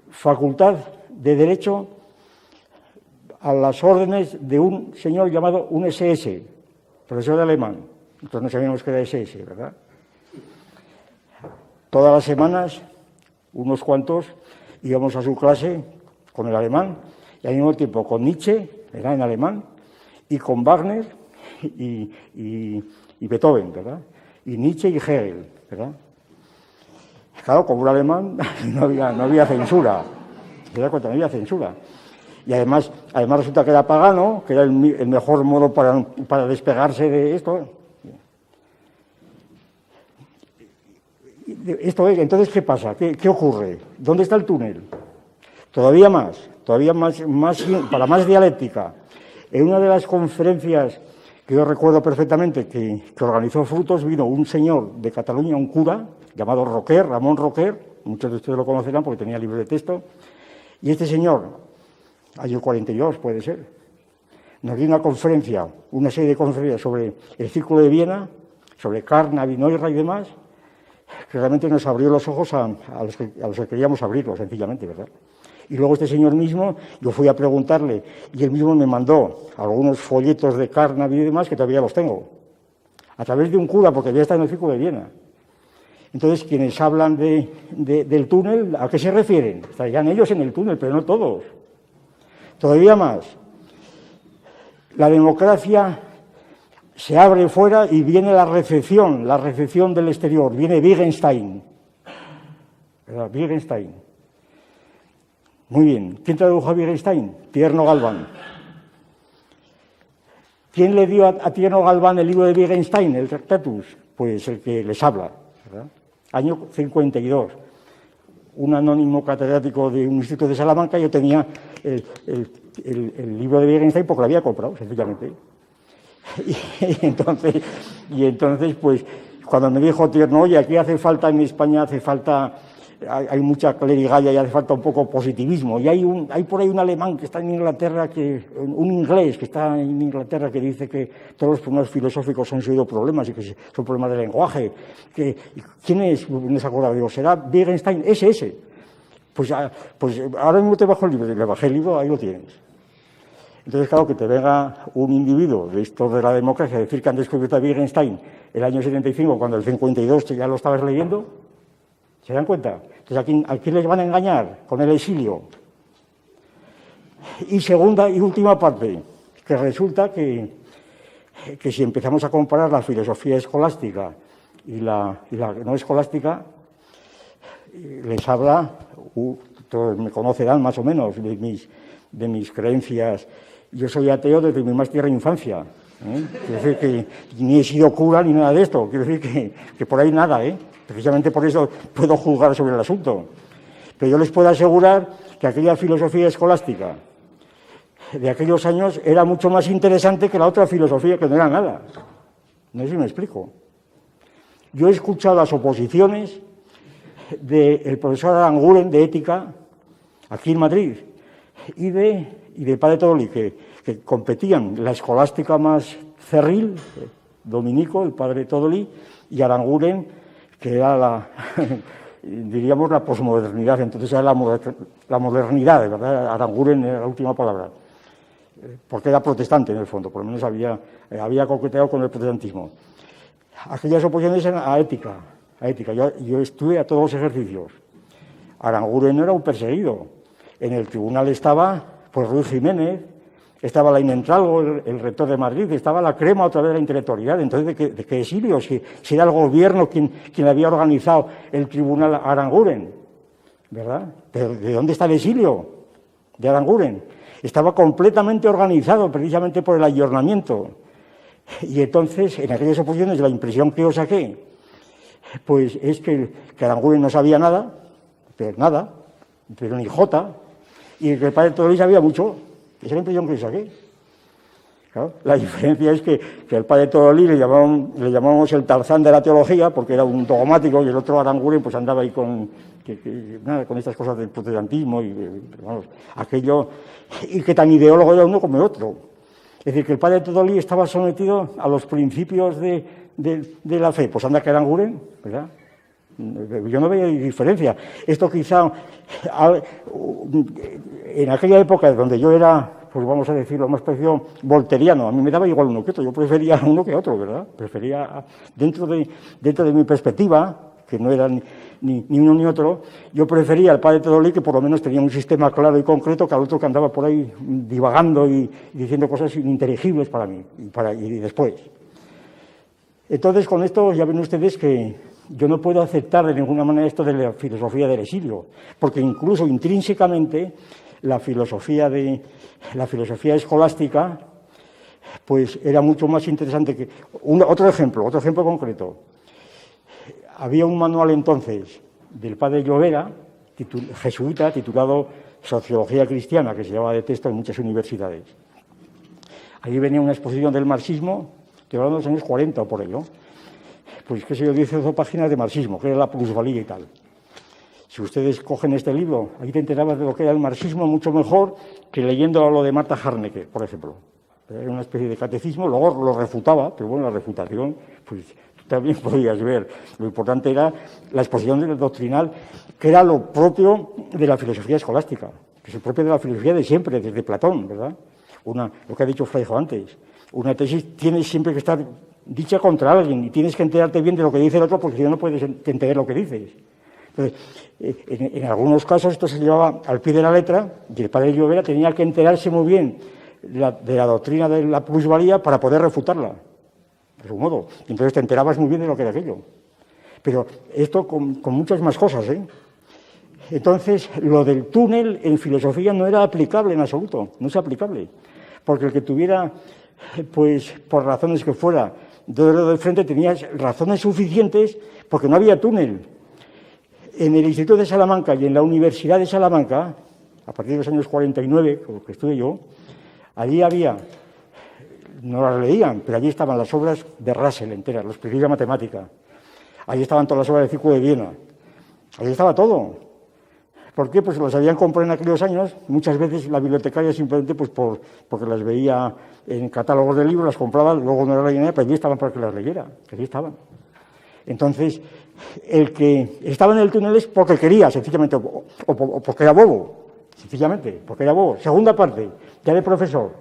Speaker 2: Facultad de Derecho a las órdenes de un señor llamado un SS, profesor de alemán. Entonces no sabíamos que era SS, ¿verdad? Todas las semanas, unos cuantos, íbamos a su clase con el alemán y al mismo tiempo con Nietzsche, era en alemán, y con Wagner y Beethoven, ¿verdad? Y Nietzsche y Hegel, ¿verdad? Claro, como un alemán no había censura. ¿Se da cuenta? No había censura. Y además resulta que era pagano, que era el mejor modo para despegarse de esto. Entonces, ¿qué pasa? ¿Qué ocurre? ¿Dónde está el túnel? Todavía más, para más dialéctica. En una de las conferencias que yo recuerdo perfectamente que organizó Frutos, vino un señor de Cataluña, un cura, llamado Roquer, Ramón Roquer, muchos de ustedes lo conocerán porque tenía libros de texto, Y este señor, año 42 puede ser, nos dio una conferencia, una serie de conferencias sobre el Círculo de Viena, sobre Carnap, Neurath y demás, que realmente nos abrió los ojos a los que queríamos abrirlos, sencillamente, ¿verdad? Y luego este señor mismo, yo fui a preguntarle, y él mismo me mandó algunos folletos de Carnap y demás, que todavía los tengo, a través de un cura, porque había estado en el Círculo de Viena. Entonces, quienes hablan del túnel, ¿a qué se refieren? Estarían ellos en el túnel, pero no todos. Todavía más. La democracia se abre fuera y viene la recepción del exterior. Viene Wittgenstein. ¿Verdad? Wittgenstein. Muy bien. ¿Quién tradujo a Wittgenstein? Tierno Galván. ¿Quién le dio a Tierno Galván el libro de Wittgenstein, el Tractatus? Pues el que les habla, ¿verdad? Año 52. Un anónimo catedrático de un instituto de Salamanca, yo tenía el libro de Wittgenstein porque lo había comprado, sencillamente. Y entonces, pues, cuando me dijo Tierno, oye, aquí hace falta, en España hay mucha clerigalla y hace falta un poco positivismo. Y hay por ahí un alemán que está en Inglaterra, un inglés que está en Inglaterra, que dice que todos los problemas filosóficos han sido problemas y que son problemas de lenguaje. ¿Quién es? No se acuerda, digo, ¿será Wittgenstein? Ese. Pues ahora mismo te bajo el libro, le bajé el libro, ahí lo tienes. Entonces, claro, que te venga un individuo de esto de la democracia a decir que han descubierto a Wittgenstein el año 75, cuando el 52 ya lo estabas leyendo. ¿Se dan cuenta? Entonces, ¿a quién les van a engañar? Con el exilio. Y segunda y última parte, que resulta que si empezamos a comparar la filosofía escolástica y la no escolástica, les habla, todos me conocerán más o menos de mis creencias. Yo soy ateo desde mi más tierna infancia. Quiero decir que ni he sido cura ni nada de esto. Quiero decir que por ahí nada, Precisamente por eso puedo juzgar sobre el asunto. Pero yo les puedo asegurar que aquella filosofía escolástica de aquellos años era mucho más interesante que la otra filosofía, que no era nada. No sé si me explico. Yo he escuchado las oposiciones del profesor Aranguren de Ética, aquí en Madrid, y del padre Todoli, que competían la escolástica más cerril, Dominico, el padre Todoli, y Aranguren, que era diríamos, la posmodernidad. Entonces era la modernidad, ¿verdad? Aranguren era la última palabra, porque era protestante en el fondo, por lo menos había coqueteado con el protestantismo. Aquellas oposiciones eran a ética. Yo estuve a todos los ejercicios. Aranguren no era un perseguido. En el tribunal estaba pues Ruiz Jiménez, estaba la Inentralgo, el rector de Madrid, estaba la crema otra vez de la intelectualidad. Entonces, ¿de qué exilio? Si era el gobierno quien había organizado el tribunal Aranguren, ¿verdad? ¿Pero de dónde está el exilio de Aranguren? Estaba completamente organizado precisamente por el ayornamiento. Y entonces, en aquellas oposiciones, la impresión que yo saqué, pues es que Aranguren no sabía nada, pero ni jota, y que el padre Todoli sabía mucho. Esa es la impresión que yo saqué. Claro, la diferencia es que el padre Todoli le llamábamos el Tarzán de la teología, porque era un dogmático, y el otro Aranguren pues andaba ahí con estas cosas del protestantismo, aquello, y que tan ideólogo era uno como el otro. Es decir, que el padre Todoli estaba sometido a los principios de la fe. Pues anda que Aranguren, ¿verdad? Yo no veo diferencia. Esto quizá, en aquella época donde yo era, pues vamos a decirlo más parecido, volteriano, a mí me daba igual uno que otro, yo prefería uno que otro, ¿verdad? Prefería, dentro de mi perspectiva, que no era ni uno ni otro, yo prefería al padre Todoli, que por lo menos tenía un sistema claro y concreto, que al otro que andaba por ahí divagando y diciendo cosas ininteligibles para mí y después. Entonces, con esto ya ven ustedes que yo no puedo aceptar de ninguna manera esto de la filosofía del exilio, porque incluso intrínsecamente la filosofía escolástica pues era mucho más interesante que otro ejemplo concreto. Había un manual entonces del padre Llovera, jesuita, titulado Sociología Cristiana, que se llevaba de texto en muchas universidades. Ahí venía una exposición del marxismo, estoy hablando de los años 40 o por ahí, ¿no? Pues qué sé yo, 10 o 12 páginas de marxismo, que era la plusvalía y tal. Si ustedes cogen este libro, ahí te enterabas de lo que era el marxismo mucho mejor que leyendo lo de Marta Harnecke, por ejemplo. Era una especie de catecismo, luego lo refutaba, pero bueno, la refutación, pues tú también podías ver. Lo importante era la exposición doctrinal, que era lo propio de la filosofía escolástica, que es el propio de la filosofía de siempre, desde Platón, ¿verdad? Lo que ha dicho Fraijo antes, una tesis tiene siempre que estar dicha contra alguien y tienes que enterarte bien de lo que dice el otro porque si no, no puedes entender lo que dices. Entonces, en algunos casos esto se llevaba al pie de la letra y el padre Llovera tenía que enterarse muy bien de la doctrina de la plusvalía para poder refutarla, de su modo. Entonces te enterabas muy bien de lo que era aquello. Pero esto con muchas más cosas, ¿eh? Entonces, lo del túnel en filosofía no era aplicable en absoluto, no es aplicable. Porque el que tuviera, pues, por razones que fuera, dedo de frente, tenía razones suficientes porque no había túnel. En el Instituto de Salamanca y en la Universidad de Salamanca, a partir de los años 49, con lo que estuve yo, allí había, no las leían, pero allí estaban las obras de Russell enteras, los principios de matemática. Allí estaban todas las obras del Círculo de Viena. Allí estaba todo. ¿Por qué? Pues las habían comprado en aquellos años. Muchas veces la bibliotecaria simplemente pues porque las veía en catálogos de libros, las compraba, luego no las leía, pero allí estaban para que las leyera, que allí estaban. Entonces, el que estaba en el túnel es porque quería, sencillamente, o porque era bobo, sencillamente, porque era bobo. Segunda parte, ya de profesor.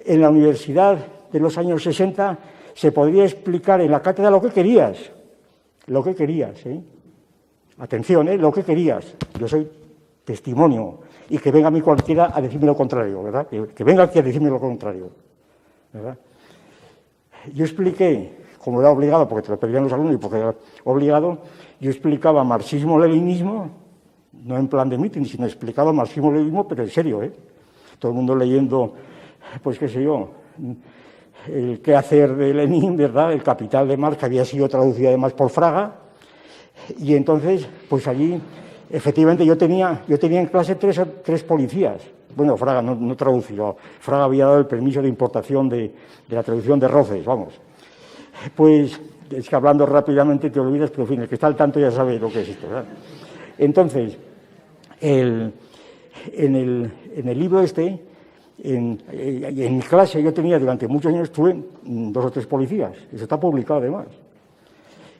Speaker 2: En la universidad de los años 60 se podría explicar en la cátedra lo que querías, ¿eh? Atención, lo que querías. Yo soy testimonio. Y que venga a mí cualquiera a decirme lo contrario, ¿verdad? Que venga aquí a decirme lo contrario, ¿verdad? Yo expliqué, como era obligado, porque te lo pedían los alumnos y porque era obligado, yo explicaba marxismo-leninismo, no en plan de mitin, sino explicaba marxismo-leninismo, pero en serio, ¿eh? Todo el mundo leyendo, pues qué sé yo, el qué hacer de Lenin, ¿verdad? El Capital de Marx, que había sido traducido además por Fraga. Y entonces, pues allí, efectivamente, yo tenía en clase tres policías. Bueno, Fraga no tradució. Fraga había dado el permiso de importación de la traducción de Roces, vamos. Pues, es que hablando rápidamente te olvidas, pero en fin, el que está al tanto ya sabe lo que es esto, ¿verdad? Entonces, en el libro este, en mi clase yo tenía durante muchos años, tuve 2 o 3 policías. Eso está publicado además.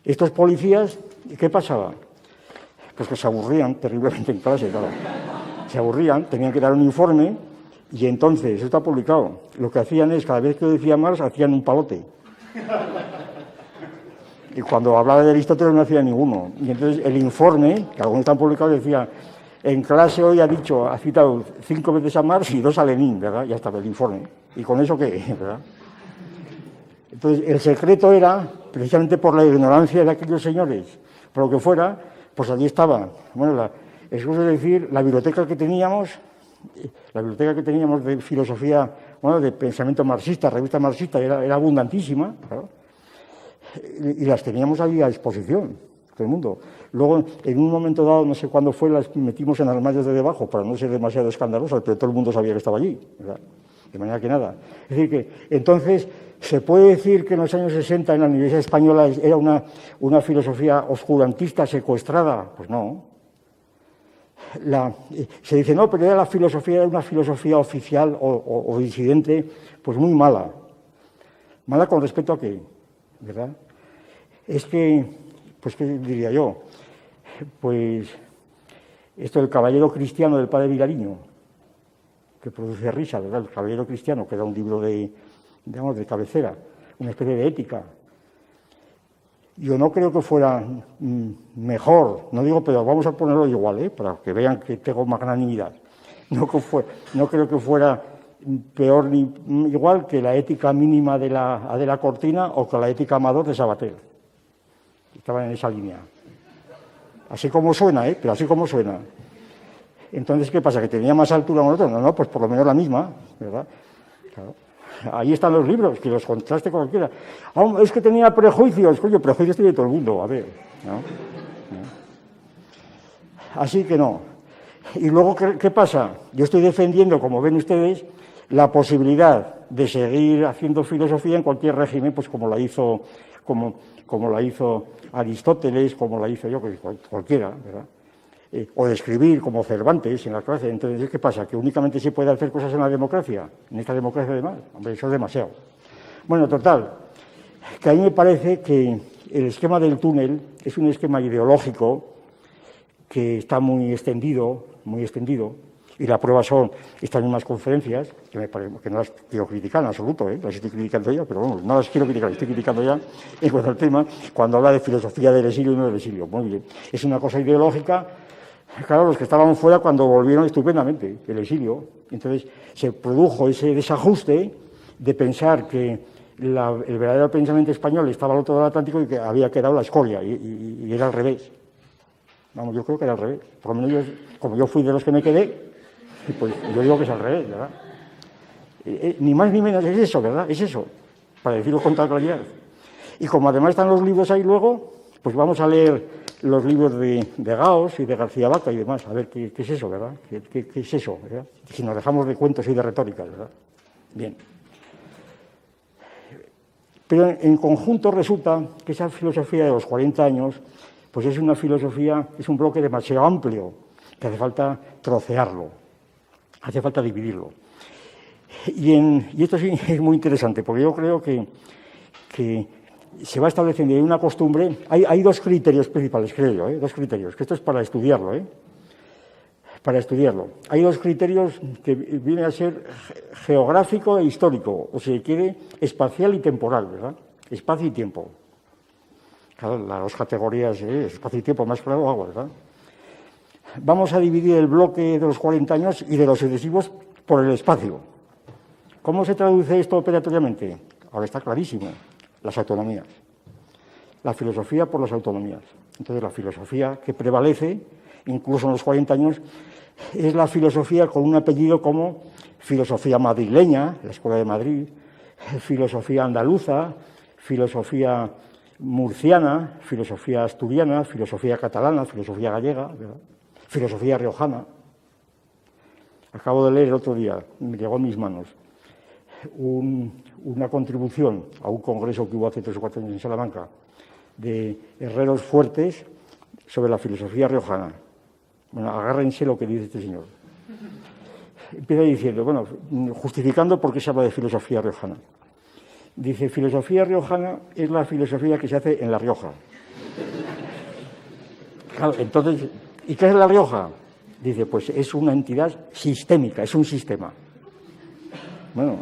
Speaker 2: Estos policías, ¿qué pasaba? Pues que se aburrían terriblemente en clase, claro. Se aburrían, tenían que dar un informe y entonces, eso está publicado, lo que hacían es, cada vez que decía Marx, hacían un palote. Y cuando hablaba de Aristóteles no hacía ninguno. Y entonces el informe, que algunos están publicados, decía, en clase hoy ha citado 5 veces a Marx y 2 a Lenin, ¿verdad? Ya estaba el informe. ¿Y con eso qué? ¿Verdad? Entonces, el secreto era, precisamente por la ignorancia de aquellos señores, por lo que fuera, pues allí estaba, bueno, es decir, la biblioteca que teníamos de filosofía, bueno, de pensamiento marxista, revista marxista, era abundantísima, claro, y las teníamos ahí a disposición, todo el mundo. Luego, en un momento dado, no sé cuándo fue, las metimos en armarios de debajo, para no ser demasiado escandalosas, pero todo el mundo sabía que estaba allí, ¿verdad? De manera que nada. Es decir, que entonces se puede decir que en los años 60 en la Universidad Española era una filosofía oscurantista secuestrada. Pues no. Se dice, no, pero era una filosofía oficial o disidente, pues muy mala. Mala con respecto a qué, ¿verdad? Es que, pues, ¿qué diría yo? Pues, esto del Caballero Cristiano del padre Vilariño, que produce risa, ¿verdad? El Caballero Cristiano, que era un libro de cabecera, una especie de ética. Yo no creo que fuera mejor, no digo, pero vamos a ponerlo igual, para que vean que tengo magnanimidad. No creo que fuera peor ni igual que la ética mínima de la Cortina o que la ética Amador de Sabater. Estaban en esa línea. Así como suena, pero así como suena. Entonces, ¿qué pasa? ¿Que tenía más altura o otro? No, pues por lo menos la misma, ¿verdad? Claro. Ahí están los libros, que los contraste con cualquiera. Oh, es que tenía prejuicios. Coño, prejuicios tiene todo el mundo, a ver. ¿No? Así que no. Y luego, ¿qué pasa? Yo estoy defendiendo, como ven ustedes, la posibilidad de seguir haciendo filosofía en cualquier régimen, pues como la hizo Aristóteles, como la hizo yo, cualquiera, ¿verdad? o de escribir como Cervantes en la clase. Entonces, ¿qué pasa? ¿Que únicamente se puede hacer cosas en la democracia? ¿En esta democracia además? Hombre, eso es demasiado. Bueno, total, que a mí me parece que el esquema del túnel es un esquema ideológico que está muy extendido, y la prueba son estas mismas conferencias, que me parece que no las quiero criticar en absoluto, las estoy criticando ya, pero bueno, no las quiero criticar, estoy criticando ya en cuanto al tema, cuando habla de filosofía del exilio y no del exilio. Muy bien, es una cosa ideológica. Claro, los que estaban fuera cuando volvieron estupendamente del exilio, entonces se produjo ese desajuste de pensar que el verdadero pensamiento español estaba al otro lado del Atlántico y que había quedado la escoria, y era al revés. Vamos, yo creo que era al revés. Por lo menos como yo fui de los que me quedé, pues yo digo que es al revés, ¿verdad? Ni más ni menos es eso, ¿verdad? Es eso, para decirlo con toda claridad. Y como además están los libros ahí luego, pues vamos a leer los libros de Gauss y de García Vaca y demás, a ver qué es eso, ¿verdad? ¿Qué es eso, ¿verdad? Si nos dejamos de cuentos y de retórica, ¿verdad? Bien. Pero en conjunto resulta que esa filosofía de los 40 años, pues es una filosofía, es un bloque demasiado amplio, que hace falta trocearlo, hace falta dividirlo. Y esto sí es muy interesante, porque yo creo que se va estableciendo una costumbre. Hay dos criterios principales, creo yo, dos criterios, que esto es para estudiarlo, para estudiarlo. Hay dos criterios que vienen a ser geográfico e histórico, o si quiere, espacial y temporal, ¿verdad? Espacio y tiempo. Claro, las dos categorías, espacio y tiempo, más claro, agua, ¿verdad? Vamos a dividir el bloque de los 40 años y de los sucesivos por el espacio. ¿Cómo se traduce esto operatoriamente? Ahora está clarísimo. Las autonomías. La filosofía por las autonomías. Entonces, la filosofía que prevalece, incluso en los 40 años, es la filosofía con un apellido como filosofía madrileña, la Escuela de Madrid, filosofía andaluza, filosofía murciana, filosofía asturiana, filosofía catalana, filosofía gallega, ¿verdad? Filosofía riojana. Acabo de leer el otro día, me llegó a mis manos, una contribución a un congreso que hubo hace 3 o 4 años en Salamanca de herreros fuertes sobre la filosofía riojana. Bueno, agárrense lo que dice este señor. Empieza diciendo, bueno, justificando por qué se habla de filosofía riojana. Dice, filosofía riojana es la filosofía que se hace en La Rioja. Claro, entonces, ¿y qué es La Rioja? Dice, pues es una entidad sistémica, es un sistema. Bueno,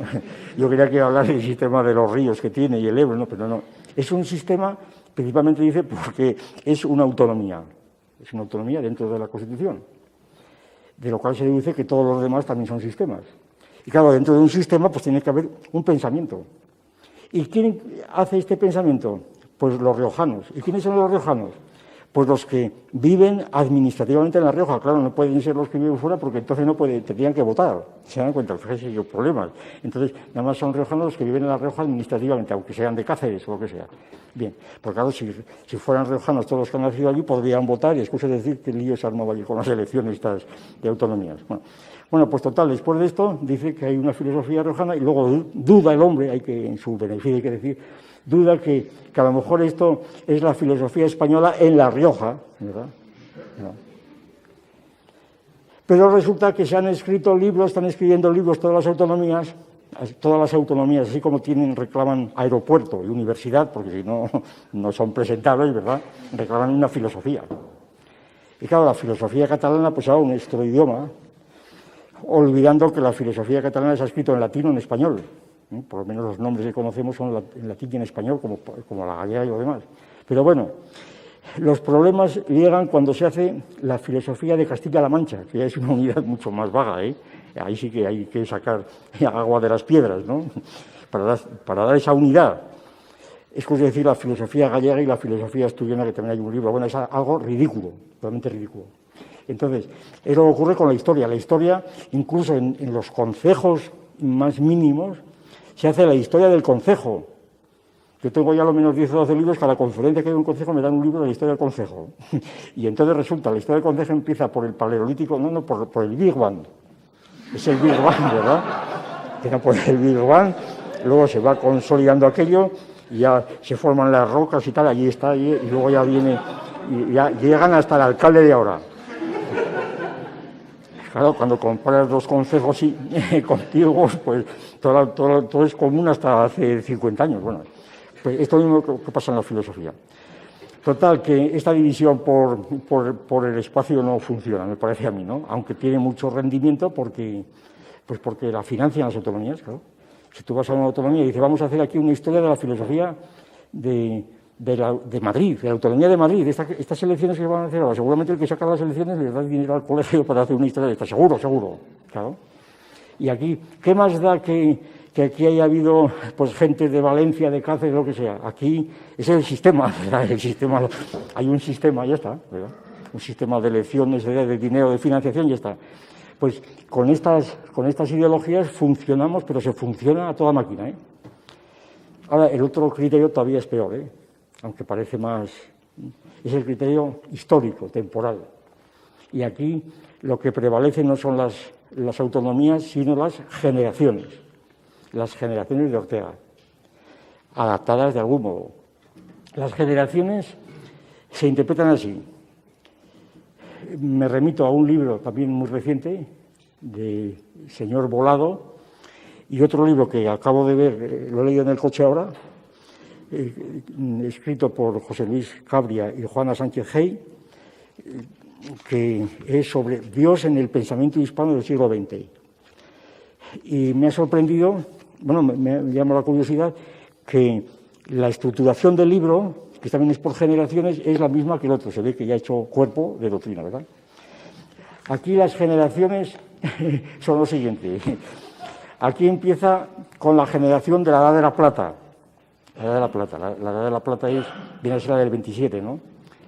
Speaker 2: yo quería que hablar del sistema de los ríos que tiene y el Ebro, ¿no? Pero no. Es un sistema, principalmente dice, porque es una autonomía. Es una autonomía dentro de la Constitución. De lo cual se deduce que todos los demás también son sistemas. Y claro, dentro de un sistema pues tiene que haber un pensamiento. ¿Y quién hace este pensamiento? Pues los riojanos. ¿Y quiénes son los riojanos? Pues los que viven administrativamente en La Rioja. Claro, no pueden ser los que viven fuera porque entonces no tendrían que votar. Se dan cuenta, fíjense que hay problemas. Entonces, nada más son riojanos los que viven en La Rioja administrativamente, aunque sean de Cáceres o lo que sea. Bien, porque claro, si fueran riojanos todos los que han nacido allí, podrían votar, y excusa decir que el lío se armaba allí con las elecciones estas de autonomías. Bueno, pues total, después de esto, dice que hay una filosofía riojana y luego duda el hombre, en su beneficio hay que decir, duda que a lo mejor esto es la filosofía española en La Rioja, ¿verdad? No. Pero resulta que se han escrito libros, están escribiendo libros todas las autonomías, así como reclaman aeropuerto y universidad, porque si no, no son presentables, ¿verdad? Reclaman una filosofía. Y claro, la filosofía catalana, pues ahora nuestro idioma, olvidando que la filosofía catalana se ha escrito en latín o en español. Por lo menos los nombres que conocemos son en latín y en español, como la gallega y lo demás. Pero bueno, los problemas llegan cuando se hace la filosofía de Castilla-La Mancha, que ya es una unidad mucho más vaga, Ahí sí que hay que sacar agua de las piedras, ¿no? Para dar esa unidad. Es como decir la filosofía gallega y la filosofía asturiana, que también hay un libro. Bueno, es algo ridículo, totalmente ridículo. Entonces, es lo que ocurre con la historia. La historia, incluso en los concejos más mínimos, se hace la historia del concejo. Yo tengo ya lo menos 10 o 12 libros, cada conferencia que hay en un concejo me dan un libro de la historia del concejo. Y entonces resulta, la historia del concejo empieza por el paleolítico, por el Big Bang. Es el Big Bang, ¿verdad? Empieza por el Big Bang, luego se va consolidando aquello, y ya se forman las rocas y tal, allí está, y luego ya viene, y ya llegan hasta el alcalde de ahora. claro, cuando comparas los consejos contigos, pues todo es común hasta hace 50 años. Bueno, pues esto mismo que pasa en la filosofía. Total, que esta división por el espacio no funciona, me parece a mí, ¿no? Aunque tiene mucho rendimiento porque la financian las autonomías, claro. Si tú vas a una autonomía y dices, vamos a hacer aquí una historia de la filosofía de Madrid, de la autonomía de Madrid, estas elecciones que van a hacer ahora, seguramente el que saca las elecciones le da dinero al colegio para hacer una historia de esta, seguro, claro. Y aquí, ¿qué más da que aquí haya habido pues gente de Valencia, de Cáceres, lo que sea? Aquí es el sistema, ¿verdad? Hay un sistema, ya está, ¿verdad? Un sistema de elecciones, de dinero, de financiación, ya está. Pues con estas ideologías funcionamos, pero se funciona a toda máquina, ¿eh? Ahora, el otro criterio todavía es peor, ¿eh? Aunque parece más... Es el criterio histórico, temporal. Y aquí lo que prevalece no son las autonomías, sino las generaciones de Ortega, adaptadas de algún modo. Las generaciones se interpretan así. Me remito a un libro también muy reciente, de señor Volado, y otro libro que acabo de ver, lo he leído en el coche ahora, escrito por José Luis Cabria y Juana Sánchez Hey, que es sobre Dios en el pensamiento hispano del siglo XX. Y me ha sorprendido, bueno, me llama la curiosidad, que la estructuración del libro, que también es por generaciones, es la misma que el otro. Se ve que ya ha hecho cuerpo de doctrina, ¿verdad? Aquí las generaciones son lo siguiente. Aquí empieza con la generación de la Edad de la Plata. La Edad de la Plata. La Edad de la Plata viene a ser la del 27, ¿no?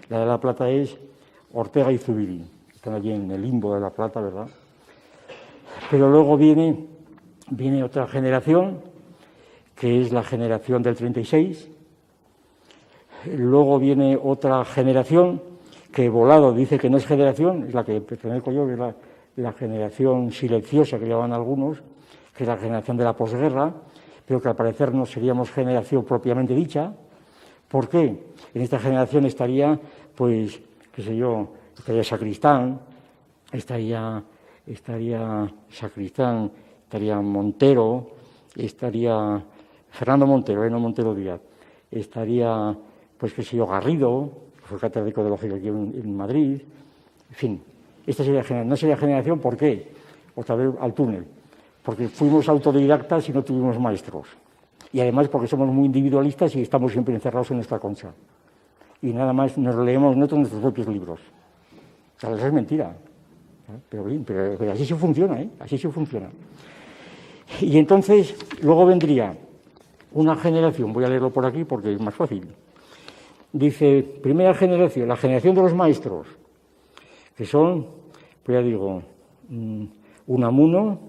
Speaker 2: La Edad de la Plata es Ortega y Zubiri. Están allí en el limbo de la Plata, ¿verdad? Pero luego viene otra generación, que es la generación del 36. Luego viene otra generación que Volado dice que no es generación, es la que pertenezco yo, que es la generación silenciosa que llaman algunos, que es la generación de la posguerra, pero que al parecer no seríamos generación propiamente dicha. ¿Por qué? En esta generación estaría, pues, qué sé yo, estaría Sacristán, estaría Sacristán, estaría Montero, estaría Fernando Montero, no Montero Díaz, estaría, pues qué sé yo, Garrido, que fue catedrático de lógica aquí en Madrid, en fin, esta no sería generación, ¿por qué? Otra vez al túnel, porque fuimos autodidactas y no tuvimos maestros, y además porque somos muy individualistas y estamos siempre encerrados en nuestra concha, y nada más nos leemos nosotros nuestros propios libros. O sea, eso es mentira, pero así se funciona, ¿eh? Así se funciona. Y entonces, luego vendría una generación, voy a leerlo por aquí porque es más fácil. Dice, primera generación, la generación de los maestros, que son, pues ya digo, Unamuno,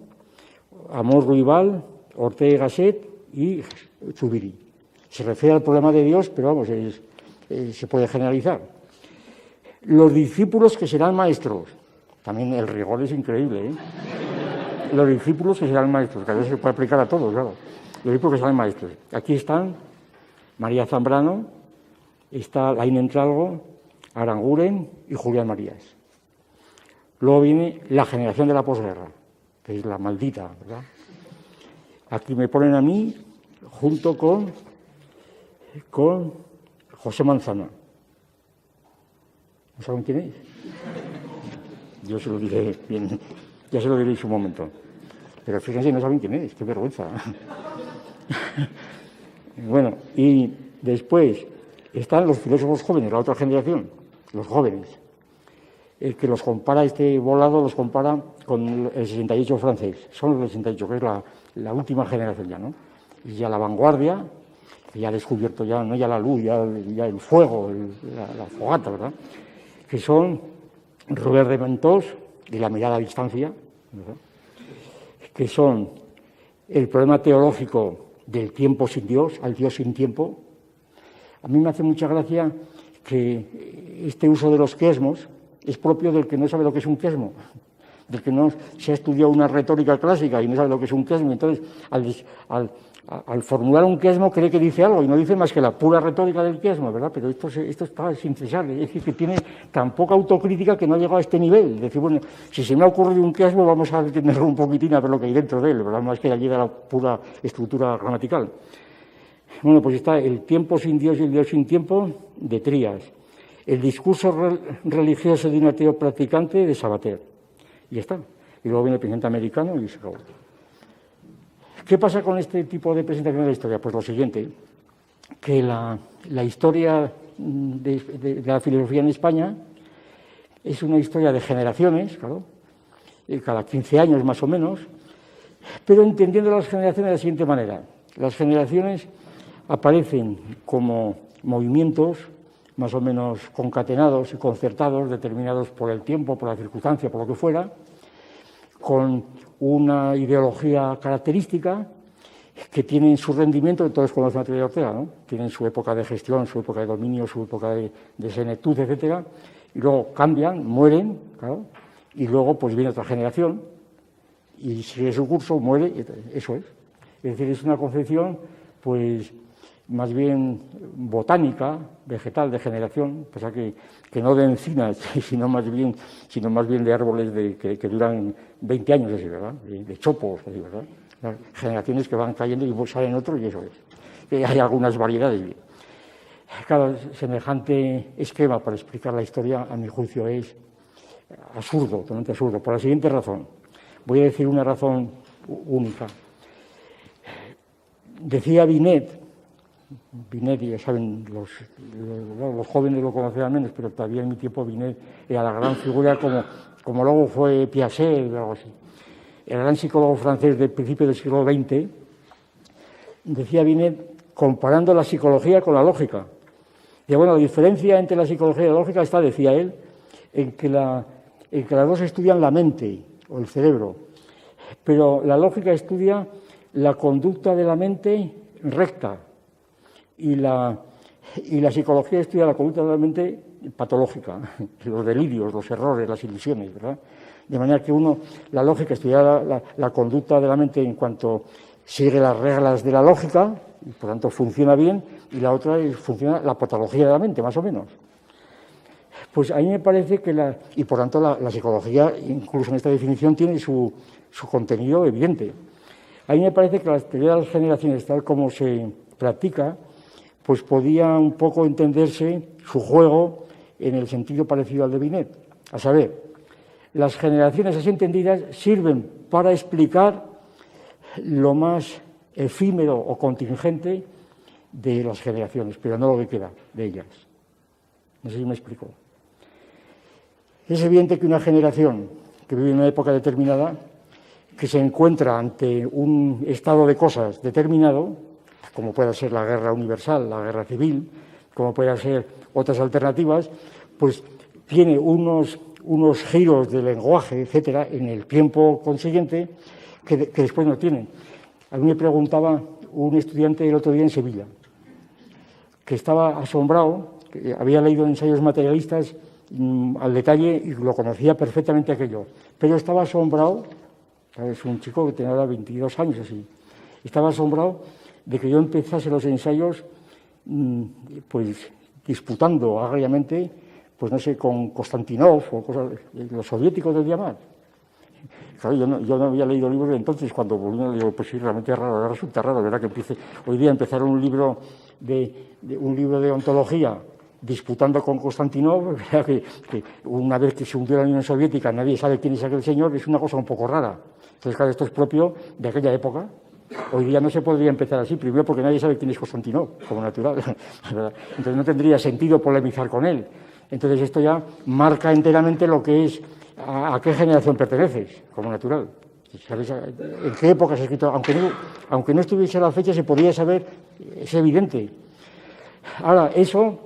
Speaker 2: Amor Ruibal, Ortega y Gasset y Zubiri. Se refiere al problema de Dios, pero vamos, se puede generalizar. Los discípulos que serán maestros, también el rigor es increíble, ¿eh? Los discípulos que serán maestros, que a veces se puede aplicar a todos, claro. Los discípulos que serán maestros. Aquí están María Zambrano, está Laín Entralgo, Aranguren y Julián Marías. Luego viene la generación de la posguerra, que es la maldita, ¿verdad? Aquí me ponen a mí junto con José Manzana. ¿No saben quién es? Yo se lo diré bien, ya se lo diré en su momento. Pero fíjense, no saben quién es, qué vergüenza. Bueno, y después están los filósofos jóvenes, la otra generación, los jóvenes. El que los compara, este Volado los compara con el 68 francés. Son los del 68, que es la última generación ya, ¿no? Y ya la vanguardia, que ya ha descubierto ya, no ya la luz, ya el fuego, la fogata, ¿verdad? Que son Robert de Ventós, de la mirada a distancia, ¿verdad? Que son el problema teológico del tiempo sin Dios, al Dios sin tiempo. A mí me hace mucha gracia que este uso de los quesmos es propio del que no sabe lo que es un quesmo, del que no se ha estudiado una retórica clásica y no sabe lo que es un quesmo. Entonces, al formular un quiasmo cree que dice algo y no dice más que la pura retórica del quiasmo, ¿verdad? Pero esto está sin cesar, es decir, que tiene tan poca autocrítica que no ha llegado a este nivel. Es decir, bueno, si se me ha ocurrido un quiasmo, vamos a detenerlo un poquitín a ver lo que hay dentro de él, ¿verdad? Más que allí de la pura estructura gramatical. Bueno, pues está el tiempo sin Dios y el Dios sin tiempo, de Trías. El discurso religioso de un ateo practicante, de Sabater. Y ya está. Y luego viene el pensamiento americano y se acabó. ¿Qué pasa con este tipo de presentación de la historia? Pues lo siguiente, que la historia de la filosofía en España es una historia de generaciones, claro, cada 15 años más o menos, pero entendiendo las generaciones de la siguiente manera. Las generaciones aparecen como movimientos más o menos concatenados y concertados, determinados por el tiempo, por la circunstancia, por lo que fuera, con una ideología característica que tienen su rendimiento, todos conocen la teoría de Ortega, ¿no? Tienen su época de gestión, su época de dominio, su época de senectud, etcétera, y luego cambian, mueren, claro, y luego pues viene otra generación y sigue su curso, muere, eso es. Es decir, es una concepción pues más bien botánica, vegetal, de generación, pese a que no de encinas, sino más bien de árboles que duran 20 años, así, ¿verdad? De chopos, así, ¿verdad? Las generaciones que van cayendo y salen otros, y eso es. Hay algunas variedades. Claro, semejante esquema para explicar la historia, a mi juicio, es absurdo, totalmente absurdo, por la siguiente razón. Voy a decir una razón única. Decía Binet, ya saben, los jóvenes lo conocerán menos, pero todavía en mi tiempo Binet era la gran figura, como luego fue Piaget o algo así. El gran psicólogo francés del principio del siglo XX, decía Binet, comparando la psicología con la lógica. Y bueno, la diferencia entre la psicología y la lógica está, decía él, en que las dos estudian la mente o el cerebro, pero la lógica estudia la conducta de la mente recta, y la psicología estudia la conducta de la mente patológica, los delirios, los errores, las ilusiones, ¿verdad? De manera que la lógica estudia la conducta de la mente en cuanto sigue las reglas de la lógica, y por tanto funciona bien, y la otra funciona la patología de la mente, más o menos. Pues a mí me parece que y por tanto la psicología, incluso en esta definición, tiene su contenido evidente. A mí me parece que la teoría de las generaciones, tal como se practica, pues podía un poco entenderse su juego en el sentido parecido al de Binet. A saber, las generaciones así entendidas sirven para explicar lo más efímero o contingente de las generaciones, pero no lo que queda de ellas. No sé si me explico. Es evidente que una generación que vive en una época determinada, que se encuentra ante un estado de cosas determinado, como pueda ser la guerra universal, la guerra civil, como puedan ser otras alternativas, pues tiene unos giros de lenguaje, etcétera, en el tiempo consiguiente que después no tienen. A mí me preguntaba un estudiante el otro día en Sevilla, que estaba asombrado, que había leído ensayos materialistas al detalle y lo conocía perfectamente aquello, pero estaba asombrado, es un chico que tenía 22 años así, estaba asombrado de que yo empezase los ensayos pues disputando agriamente, pues no sé, con Konstantinov o cosas, los soviéticos del día más. Claro, yo no había leído libros de entonces, cuando volví, digo, pues sí, realmente es raro, resulta raro, ¿verdad? Que hoy día empezar un libro de ontología disputando con Konstantinov, que una vez que se hundió la Unión Soviética nadie sabe quién es aquel señor, es una cosa un poco rara. Entonces, claro, esto es propio de aquella época. Hoy día no se podría empezar así, primero porque nadie sabe quién es Konstantinov, como natural, ¿verdad? Entonces no tendría sentido polemizar con él. Entonces esto ya marca enteramente lo que es, a qué generación perteneces, como natural. ¿Sabes en qué época se ha escrito? Aunque no estuviese la fecha, se podría saber, es evidente. Ahora, eso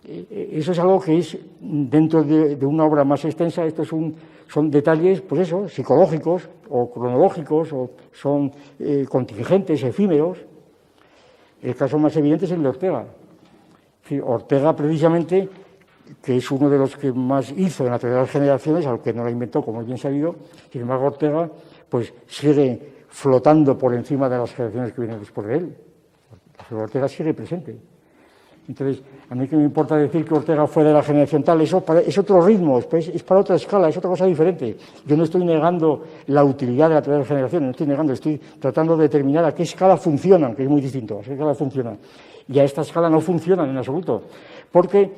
Speaker 2: es algo que es dentro de una obra más extensa. Estos son detalles, pues eso, psicológicos o cronológicos, o son contingentes, efímeros. El caso más evidente es el de Ortega. Ortega, precisamente, que es uno de los que más hizo en la teoría de las generaciones, aunque no la inventó, como es bien sabido. Sin embargo, Ortega pues sigue flotando por encima de las generaciones que vienen después de él. La figura de Ortega sigue presente. Entonces, a mí que me importa decir que Ortega fue de la generación tal, eso es otro ritmo, es para otra escala, es otra cosa diferente. Yo no estoy negando la utilidad de la teoría de generación, no estoy negando, estoy tratando de determinar a qué escala funcionan, que es muy distinto, a qué escala funcionan. Y a esta escala no funcionan en absoluto, porque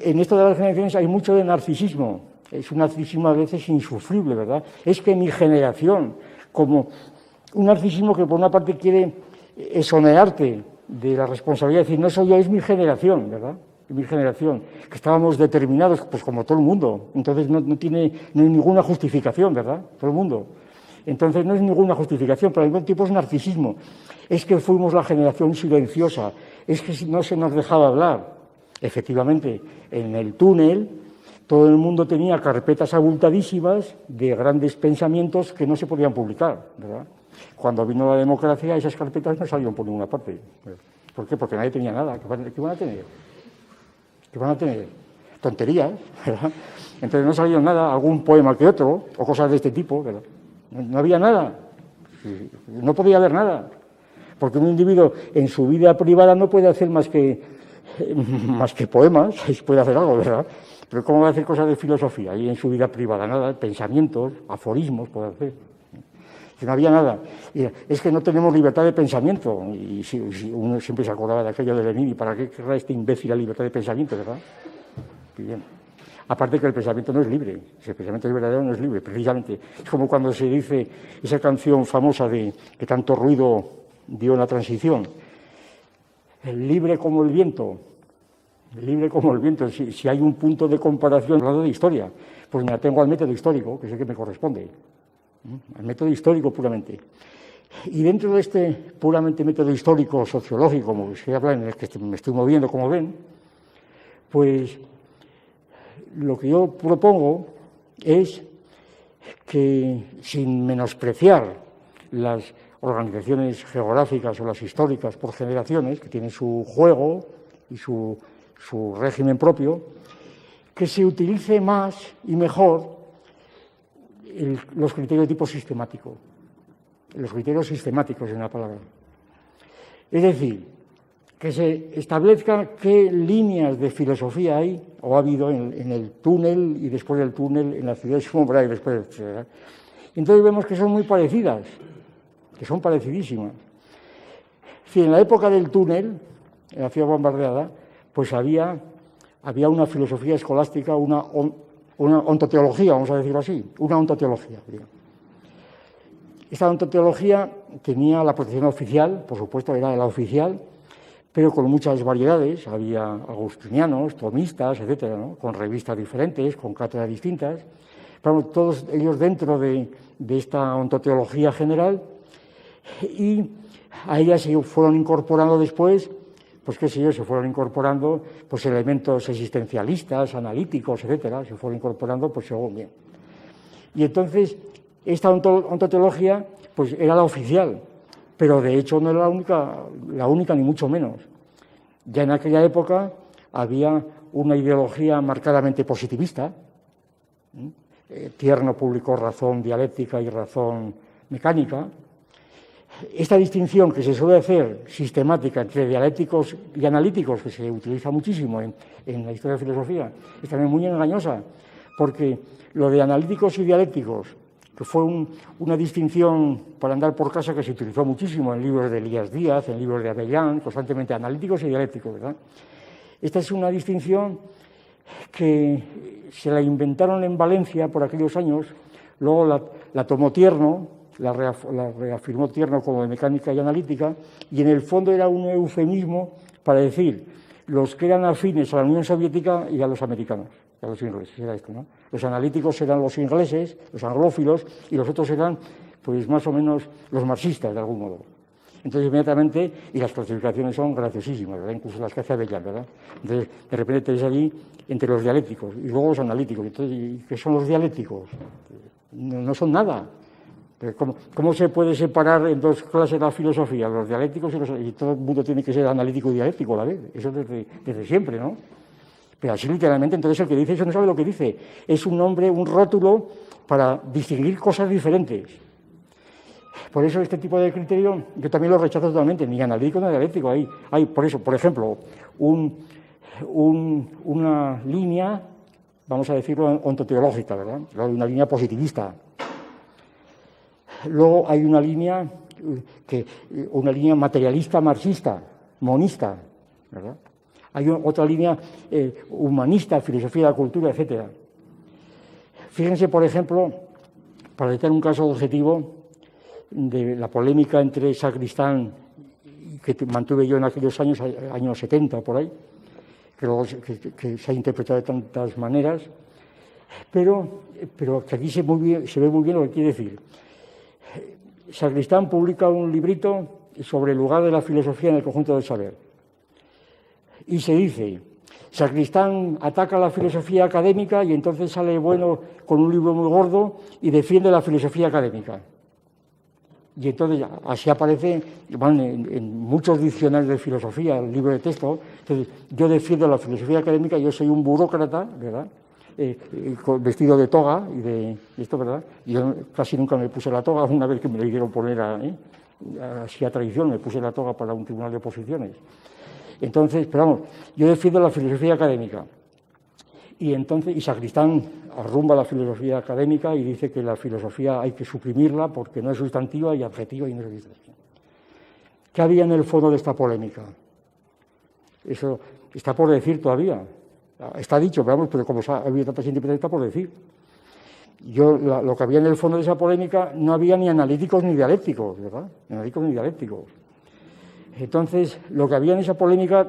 Speaker 2: en esto de las generaciones hay mucho de narcisismo, es un narcisismo a veces insufrible, ¿verdad? Es que mi generación, como un narcisismo que por una parte quiere exonerarte de la responsabilidad, es decir, no soy yo, es mi generación, ¿verdad? Es mi generación, que estábamos determinados, pues como todo el mundo, entonces no hay ninguna justificación, ¿verdad? Todo el mundo. Entonces no es ninguna justificación, pero al mismo tiempo es narcisismo. Es que fuimos la generación silenciosa, es que no se nos dejaba hablar. Efectivamente, en el túnel todo el mundo tenía carpetas abultadísimas de grandes pensamientos que no se podían publicar, ¿verdad? Cuando vino la democracia, esas carpetas no salieron por ninguna parte. ¿Por qué? Porque nadie tenía nada. ¿Qué van a tener? ¿Qué van a tener? Tonterías, ¿verdad? Entonces no salió nada, algún poema que otro, o cosas de este tipo, ¿verdad? No había nada. No podía haber nada. Porque un individuo en su vida privada no puede hacer más que poemas, puede hacer algo, ¿verdad? Pero ¿cómo va a hacer cosas de filosofía? Y en su vida privada nada, pensamientos, aforismos puede hacer. Que no había nada. Y es que no tenemos libertad de pensamiento. Y si uno siempre se acordaba de aquello de Lenin, ¿y para qué querrá este imbécil la libertad de pensamiento, verdad? Bien. Aparte que el pensamiento no es libre, si el pensamiento es verdadero no es libre, precisamente. Es como cuando se dice esa canción famosa que tanto ruido dio en la transición, libre como el viento. Libre como el viento. Si hay un punto de comparación hablando de historia, pues me atengo al método histórico, que es el que me corresponde. Al método histórico puramente. Y dentro de este puramente método histórico, sociológico, como se habla, en el que me estoy moviendo, como ven, pues lo que yo propongo es que, sin menospreciar las organizaciones geográficas o las históricas por generaciones, que tienen su juego y su régimen propio, que se utilice más y mejor los criterios de tipo sistemático, los criterios sistemáticos en la palabra. Es decir, que se establezca qué líneas de filosofía hay o ha habido en el túnel y después del túnel, en la ciudad de sombra y después, etc. Entonces vemos que son muy parecidas, que son parecidísimas. Si en la época del túnel, en la ciudad bombardeada, pues había una filosofía escolástica, una ontoteología, vamos a decirlo así, una ontoteología. Esta ontoteología tenía la protección oficial, por supuesto, era la oficial, pero con muchas variedades. Había agustinianos, tomistas, etcétera, ¿no? Con revistas diferentes, con cátedras distintas, pero todos ellos dentro de esta ontoteología general, y a ellas se fueron incorporando después, pues qué sé yo, se fueron incorporando pues elementos existencialistas, analíticos, etcétera, se fueron incorporando pues según bien. Y entonces esta ontoteología pues era la oficial, pero de hecho no era la única ni mucho menos. Ya en aquella época había una ideología marcadamente positivista. Tierno publicó Razón dialéctica y Razón mecánica. Esta distinción que se suele hacer sistemática entre dialécticos y analíticos, que se utiliza muchísimo en la historia de la filosofía, es también muy engañosa, porque lo de analíticos y dialécticos, que fue una distinción para andar por casa que se utilizó muchísimo en libros de Elías Díaz, en libros de Avellán, constantemente analíticos y dialécticos, ¿verdad? Esta es una distinción que se la inventaron en Valencia por aquellos años, luego la tomó Tierno, la reafirmó Tierno como de mecánica y analítica, y en el fondo era un eufemismo para decir los que eran afines a la Unión Soviética y a los americanos, a los ingleses, era esto, ¿no? Los analíticos eran los ingleses, los anglófilos, y los otros eran, pues más o menos, los marxistas, de algún modo. Entonces, inmediatamente, y las clasificaciones son graciosísimas, ¿verdad? Incluso las que hace Avellán, ¿verdad? Entonces, de repente tenéis allí entre los dialécticos y luego los analíticos. Entonces, ¿y qué son los dialécticos? No son nada. ¿Cómo se puede separar en dos clases la filosofía, los dialécticos y todo el mundo tiene que ser analítico y dialéctico a la vez? Eso desde siempre, ¿no? Pero así literalmente, entonces el que dice eso no sabe lo que dice. Es un nombre, un rótulo para distinguir cosas diferentes. Por eso este tipo de criterio yo también lo rechazo totalmente, ni analítico ni dialéctico. Hay por eso, por ejemplo, una línea, vamos a decirlo, ontoteológica, ¿verdad? Una línea positivista. Luego hay una línea materialista, marxista, monista, ¿verdad? Hay otra línea humanista, filosofía de la cultura, etcétera. Fíjense, por ejemplo, para citar un caso objetivo de la polémica entre Sacristán, que mantuve yo en aquellos años 70 por ahí, que se ha interpretado de tantas maneras, pero que aquí se ve muy bien lo que quiere decir. Sacristán publica un librito sobre el lugar de la filosofía en el conjunto del saber. Y se dice, Sacristán ataca la filosofía académica y entonces sale bueno con un libro muy gordo y defiende la filosofía académica. Y entonces así aparece en muchos diccionarios de filosofía, el libro de texto. Entonces, yo defiendo la filosofía académica, yo soy un burócrata, ¿verdad? Vestido de toga y de esto, ¿verdad? Yo casi nunca me puse la toga, una vez que me la hicieron poner así a tradición, me puse la toga para un tribunal de oposiciones. Entonces, pero vamos, yo defiendo la filosofía académica. Y Sacristán arrumba la filosofía académica y dice que la filosofía hay que suprimirla porque no es sustantiva y adjetiva y no es sustantiva. ¿Qué había en el fondo de esta polémica? Eso está por decir todavía. Está dicho, pero como ha habido tantas interpretaciones, está por decir. Lo que había en el fondo de esa polémica no había ni analíticos ni dialécticos, ¿verdad? Ni analíticos ni dialécticos. Entonces, lo que había en esa polémica,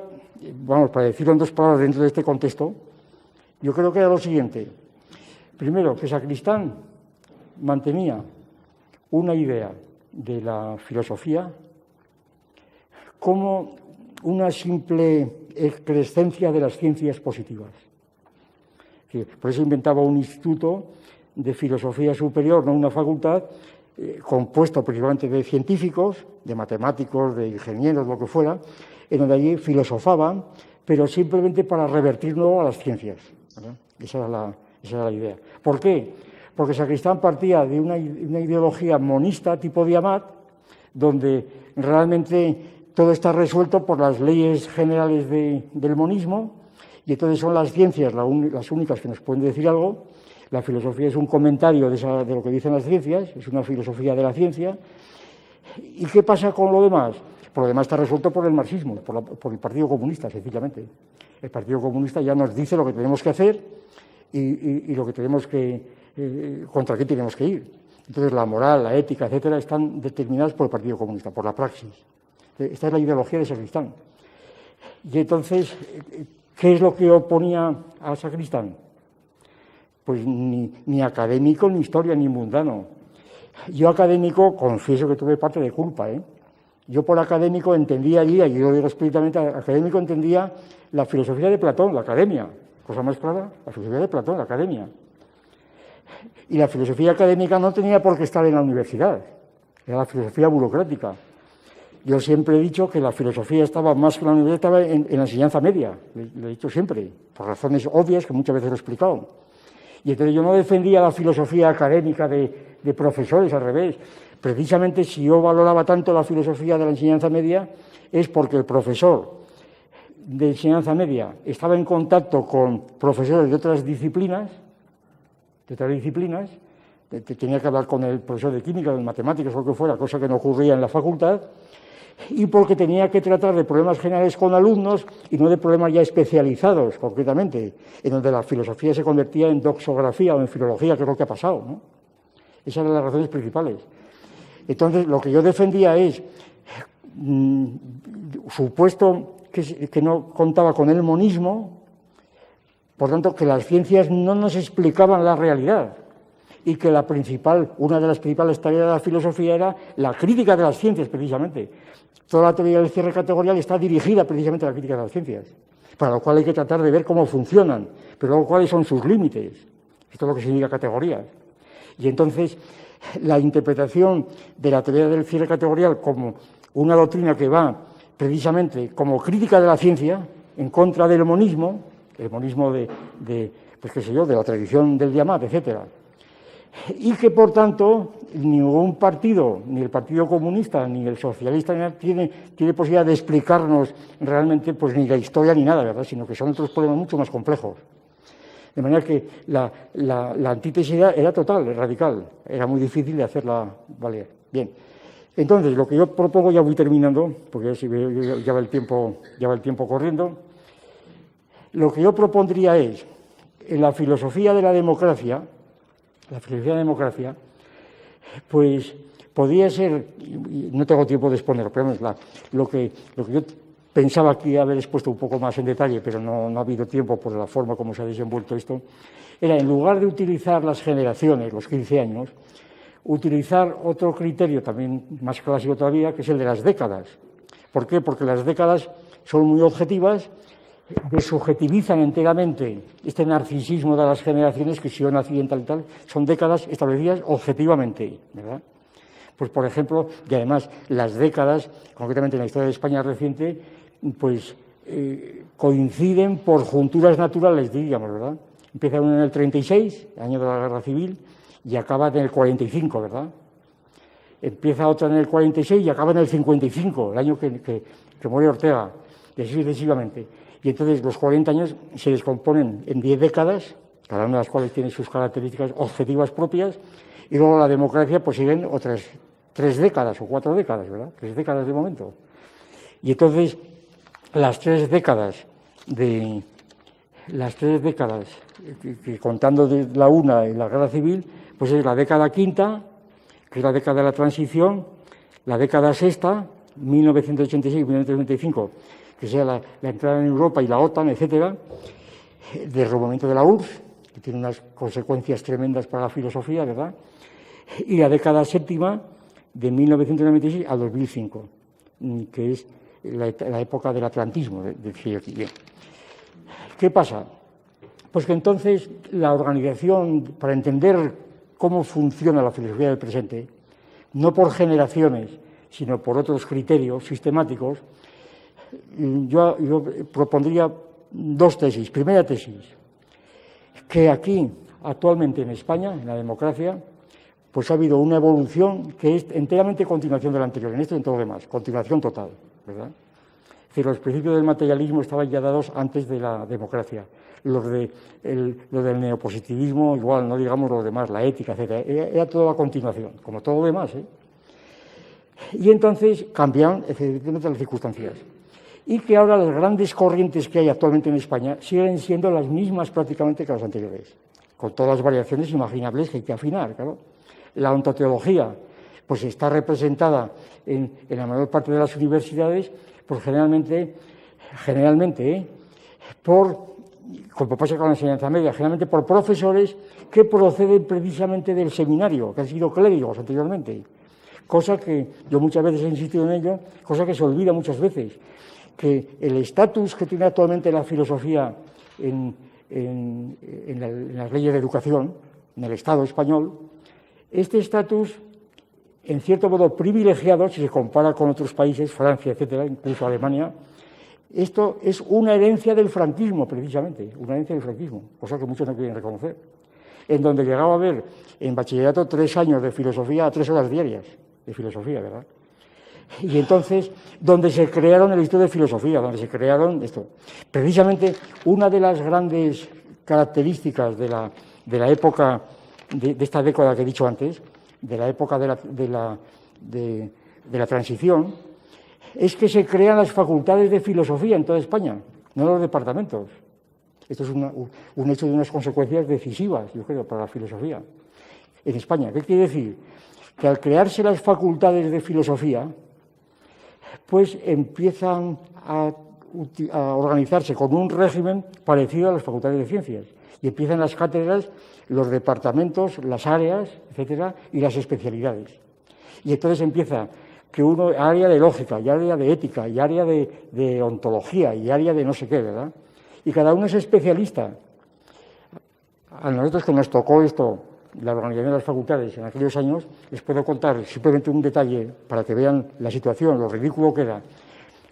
Speaker 2: para decirlo en dos palabras dentro de este contexto, yo creo que era lo siguiente. Primero, que Sacristán mantenía una idea de la filosofía como una simple excrescencia de las ciencias positivas. Por eso inventaba un instituto de filosofía superior, no una facultad, compuesto principalmente de científicos, de matemáticos, de ingenieros, lo que fuera, en donde allí filosofaban, pero simplemente para revertirlo a las ciencias, ¿verdad? Esa era la idea. ¿Por qué? Porque Sacristán partía de una ideología monista tipo Diamat, donde realmente todo está resuelto por las leyes generales del monismo, y entonces son las ciencias las únicas que nos pueden decir algo. La filosofía es un comentario de lo que dicen las ciencias, es una filosofía de la ciencia. ¿Y qué pasa con lo demás? Por lo demás está resuelto por el marxismo, por el Partido Comunista, sencillamente. El Partido Comunista ya nos dice lo que tenemos que hacer y lo que tenemos contra qué tenemos que ir. Entonces la moral, la ética, etcétera, están determinadas por el Partido Comunista, por la praxis. Esta es la ideología de Sacristán. Y entonces, ¿qué es lo que oponía a Sacristán? Pues ni académico, ni historia, ni mundano. Yo académico, confieso que tuve parte de culpa, Yo por académico entendía allí, y yo lo digo explícitamente, académico entendía la filosofía de Platón, la academia. Cosa más clara, la filosofía de Platón, la academia. Y la filosofía académica no tenía por qué estar en la universidad, era la filosofía burocrática. Yo siempre he dicho que la filosofía estaba más que la universidad, estaba en la enseñanza media, lo he dicho siempre, por razones obvias que muchas veces lo he explicado. Y entonces yo no defendía la filosofía académica de profesores, al revés. Precisamente si yo valoraba tanto la filosofía de la enseñanza media es porque el profesor de enseñanza media estaba en contacto con profesores de otras disciplinas, que tenía que hablar con el profesor de química, de matemáticas o lo que fuera, cosa que no ocurría en la facultad, y porque tenía que tratar de problemas generales con alumnos y no de problemas ya especializados, concretamente, en donde la filosofía se convertía en doxografía o en filología, que es lo que ha pasado, ¿no? Esas eran las razones principales. Entonces, lo que yo defendía es, supuesto que no contaba con el monismo, por tanto, que las ciencias no nos explicaban la realidad y que una de las principales tareas de la filosofía era la crítica de las ciencias, precisamente. Toda la teoría del cierre categorial está dirigida precisamente a la crítica de las ciencias, para lo cual hay que tratar de ver cómo funcionan, pero luego cuáles son sus límites. Esto es lo que significa categorías. Y entonces, la interpretación de la teoría del cierre categorial como una doctrina que va precisamente como crítica de la ciencia, en contra del monismo, el monismo de la tradición del Diamat, etcétera, y que, por tanto, ningún partido, ni el Partido Comunista, ni el socialista, tiene posibilidad de explicarnos realmente pues, ni la historia ni nada, ¿verdad?, sino que son otros problemas mucho más complejos. De manera que la antítesis era total, radical, era muy difícil de hacerla valer. Bien, entonces, lo que yo propongo, ya voy terminando, porque ya va el tiempo corriendo, lo que yo propondría es, en la filosofía de la democracia, pues podría ser, y no tengo tiempo de exponerlo, pero lo que yo pensaba aquí haber expuesto un poco más en detalle, pero no ha habido tiempo por la forma como se ha desenvuelto esto, era, en lugar de utilizar las generaciones, los 15 años, utilizar otro criterio también más clásico todavía, que es el de las décadas. ¿Por qué? Porque las décadas son muy objetivas, desubjetivizan enteramente este narcisismo de las generaciones, que si yo nací en tal y tal, son décadas establecidas objetivamente, ¿verdad? Pues, por ejemplo, y además las décadas, concretamente en la historia de España reciente, pues coinciden por junturas naturales, diríamos, ¿verdad? Empieza uno en el 36, año de la Guerra Civil, y acaba en el 45, ¿verdad? Empieza otra en el 46 y acaba en el 55, el año que muere Ortega, y así sucesivamente. Y entonces los 40 años se descomponen en 10 décadas, cada una de las cuales tiene sus características objetivas propias, y luego la democracia pues siguen otras 3 décadas o 4 décadas, ¿verdad? 3 décadas de momento. Y entonces las 3 décadas que contando de la una en la Guerra Civil, pues es la década quinta, que es la década de la transición, la década sexta, 1986-1995, que sea la entrada en Europa y la OTAN, etcétera, del rompimiento de la URSS, que tiene unas consecuencias tremendas para la filosofía, ¿verdad? Y la década séptima, de 1996 a 2005, que es la época del atlantismo, decía aquí. Bien. ¿Qué pasa? Pues que entonces la organización, para entender cómo funciona la filosofía del presente, no por generaciones, sino por otros criterios sistemáticos, yo propondría 2 tesis. Primera tesis, que aquí, actualmente en España, en la democracia, pues ha habido una evolución que es enteramente continuación de la anterior, en esto y en todo lo demás, continuación total, ¿verdad? Es decir, los principios del materialismo estaban ya dados antes de la democracia. Lo del neopositivismo, igual, no digamos lo demás, la ética, etcétera, era toda la continuación, como todo lo demás, ¿eh? Y entonces cambian, efectivamente, las circunstancias. Y que ahora las grandes corrientes que hay actualmente en España siguen siendo las mismas prácticamente que las anteriores, con todas las variaciones imaginables que hay que afinar, claro. La ontoteología, pues está representada en la mayor parte de las universidades, pues generalmente, como pasa con la enseñanza media, generalmente por profesores que proceden precisamente del seminario, que han sido clérigos anteriormente, cosa que yo muchas veces he insistido en ello, cosa que se olvida muchas veces, que el estatus que tiene actualmente la filosofía en las leyes de educación, en el Estado español, este estatus, en cierto modo privilegiado, si se compara con otros países, Francia, etcétera, incluso Alemania, esto es una herencia del franquismo, precisamente, una herencia del franquismo, cosa que muchos no quieren reconocer, en donde llegaba a haber en bachillerato 3 años de filosofía a 3 horas diarias de filosofía, ¿verdad? Y entonces, donde se crearon el Instituto de Filosofía, donde se crearon esto. Precisamente, una de las grandes características de la época, de esta década que he dicho antes, de la época de la transición, es que se crean las facultades de filosofía en toda España, no los departamentos. Esto es un hecho de unas consecuencias decisivas, yo creo, para la filosofía en España. ¿Qué quiere decir? Que al crearse las facultades de filosofía, pues empiezan a organizarse con un régimen parecido a las facultades de ciencias. Y empiezan las cátedras, los departamentos, las áreas, etcétera, y las especialidades. Y entonces empieza que uno, área de lógica, y área de ética, y área de ontología, y área de no sé qué, ¿verdad? Y cada uno es especialista. A nosotros que nos tocó esto, la organización de las facultades en aquellos años, les puedo contar simplemente un detalle para que vean la situación, lo ridículo que era.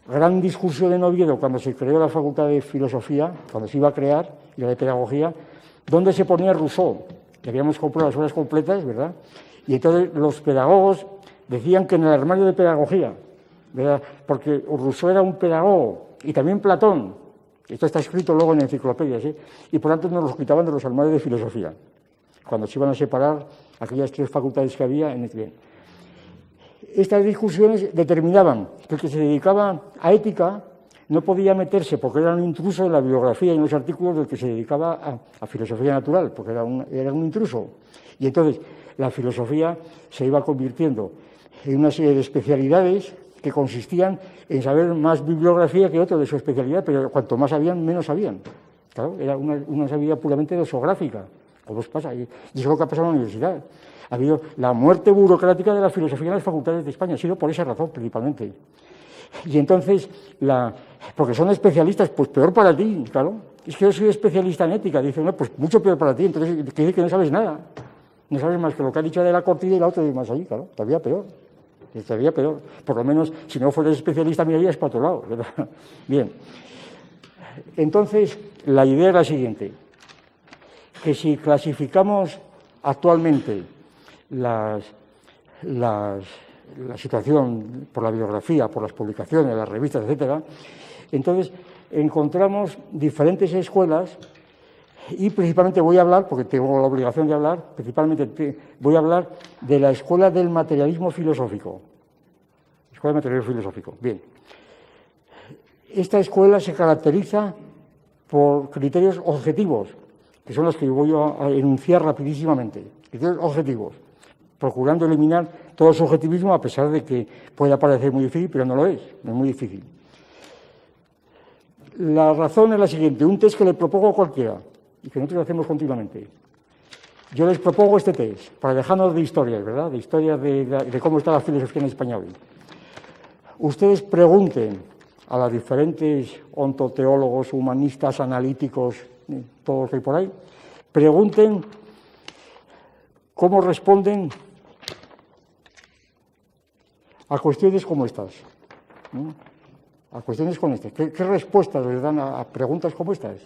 Speaker 2: Gran discusión en Oviedo cuando se creó la Facultad de Filosofía, cuando se iba a crear, y la de Pedagogía, donde se ponía Rousseau. que habíamos comprado las obras completas, ¿verdad? Y entonces los pedagogos decían que en el armario de pedagogía, ¿verdad? Porque Rousseau era un pedagogo, y también Platón, esto está escrito luego en enciclopedias, y por tanto nos los quitaban de los armarios de filosofía, cuando se iban a separar aquellas 3 facultades que había en el bien. Estas discusiones determinaban que el que se dedicaba a ética no podía meterse, porque era un intruso en la biografía y en los artículos del que se dedicaba a filosofía natural, porque era un intruso. Y entonces la filosofía se iba convirtiendo en una serie de especialidades que consistían en saber más bibliografía que otro de su especialidad, pero cuanto más sabían, menos sabían. Claro, era una sabiduría puramente dosográfica, como os pasa, y eso es lo que ha pasado en la universidad. Ha habido la muerte burocrática de la filosofía en las facultades de España, ha sido por esa razón principalmente. Y entonces, porque son especialistas, pues peor para ti, claro. Es que yo soy especialista en ética, dice, no, pues mucho peor para ti, entonces quiere decir que no sabes nada. No sabes más que lo que ha dicho de la cortina y la otra y más allí, claro, todavía peor. Todavía peor. Por lo menos, si no fueras especialista, mirarías para otro lado, ¿verdad? Bien. Entonces, la idea es la siguiente, que si clasificamos actualmente la situación por la bibliografía, por las publicaciones, las revistas, etcétera, entonces encontramos diferentes escuelas y principalmente voy a hablar, porque tengo la obligación de hablar, principalmente voy a hablar de la escuela del materialismo filosófico. Escuela del materialismo filosófico. Bien. Esta escuela se caracteriza por criterios objetivos, que son los que voy a enunciar rapidísimamente. Criterios objetivos, procurando eliminar todo el subjetivismo, a pesar de que pueda parecer muy difícil, pero no lo es, no es muy difícil. La razón es la siguiente, un test que le propongo a cualquiera, y que nosotros hacemos continuamente. Yo les propongo este test, para dejarnos de historias, ¿verdad? De historias de cómo está la filosofía en España hoy. Ustedes pregunten a los diferentes ontoteólogos, humanistas, analíticos, todos los que hay por ahí, pregunten cómo responden a cuestiones como estas, ¿no? A cuestiones como estas. ¿Qué respuestas les dan a preguntas como estas?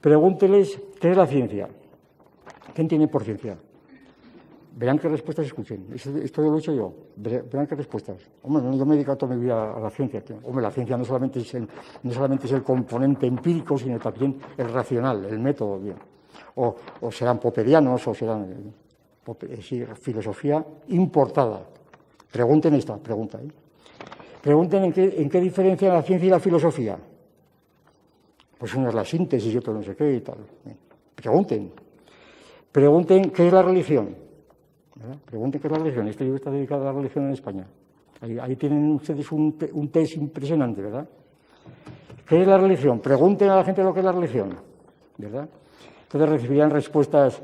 Speaker 2: Pregúnteles qué es la ciencia, qué entienden por ciencia. Verán qué respuestas escuchen. Esto lo he hecho yo. Verán qué respuestas. Hombre, yo me he dedicado toda mi vida a la ciencia. Hombre, la ciencia no solamente es el componente empírico, sino también el racional, el método. Bien. O serán popperianos, o serán filosofía importada. Pregunten esta pregunta. Pregunten en qué diferencia la ciencia y la filosofía. Pues uno es la síntesis y otro no sé qué y tal. Pregunten. Pregunten qué es la religión. ¿Verdad? Pregunten qué es la religión. Este libro está dedicado a la religión en España. Ahí tienen ustedes un test impresionante, ¿verdad? ¿Qué es la religión? Pregunten a la gente lo que es la religión, ¿verdad? Entonces recibirán respuestas,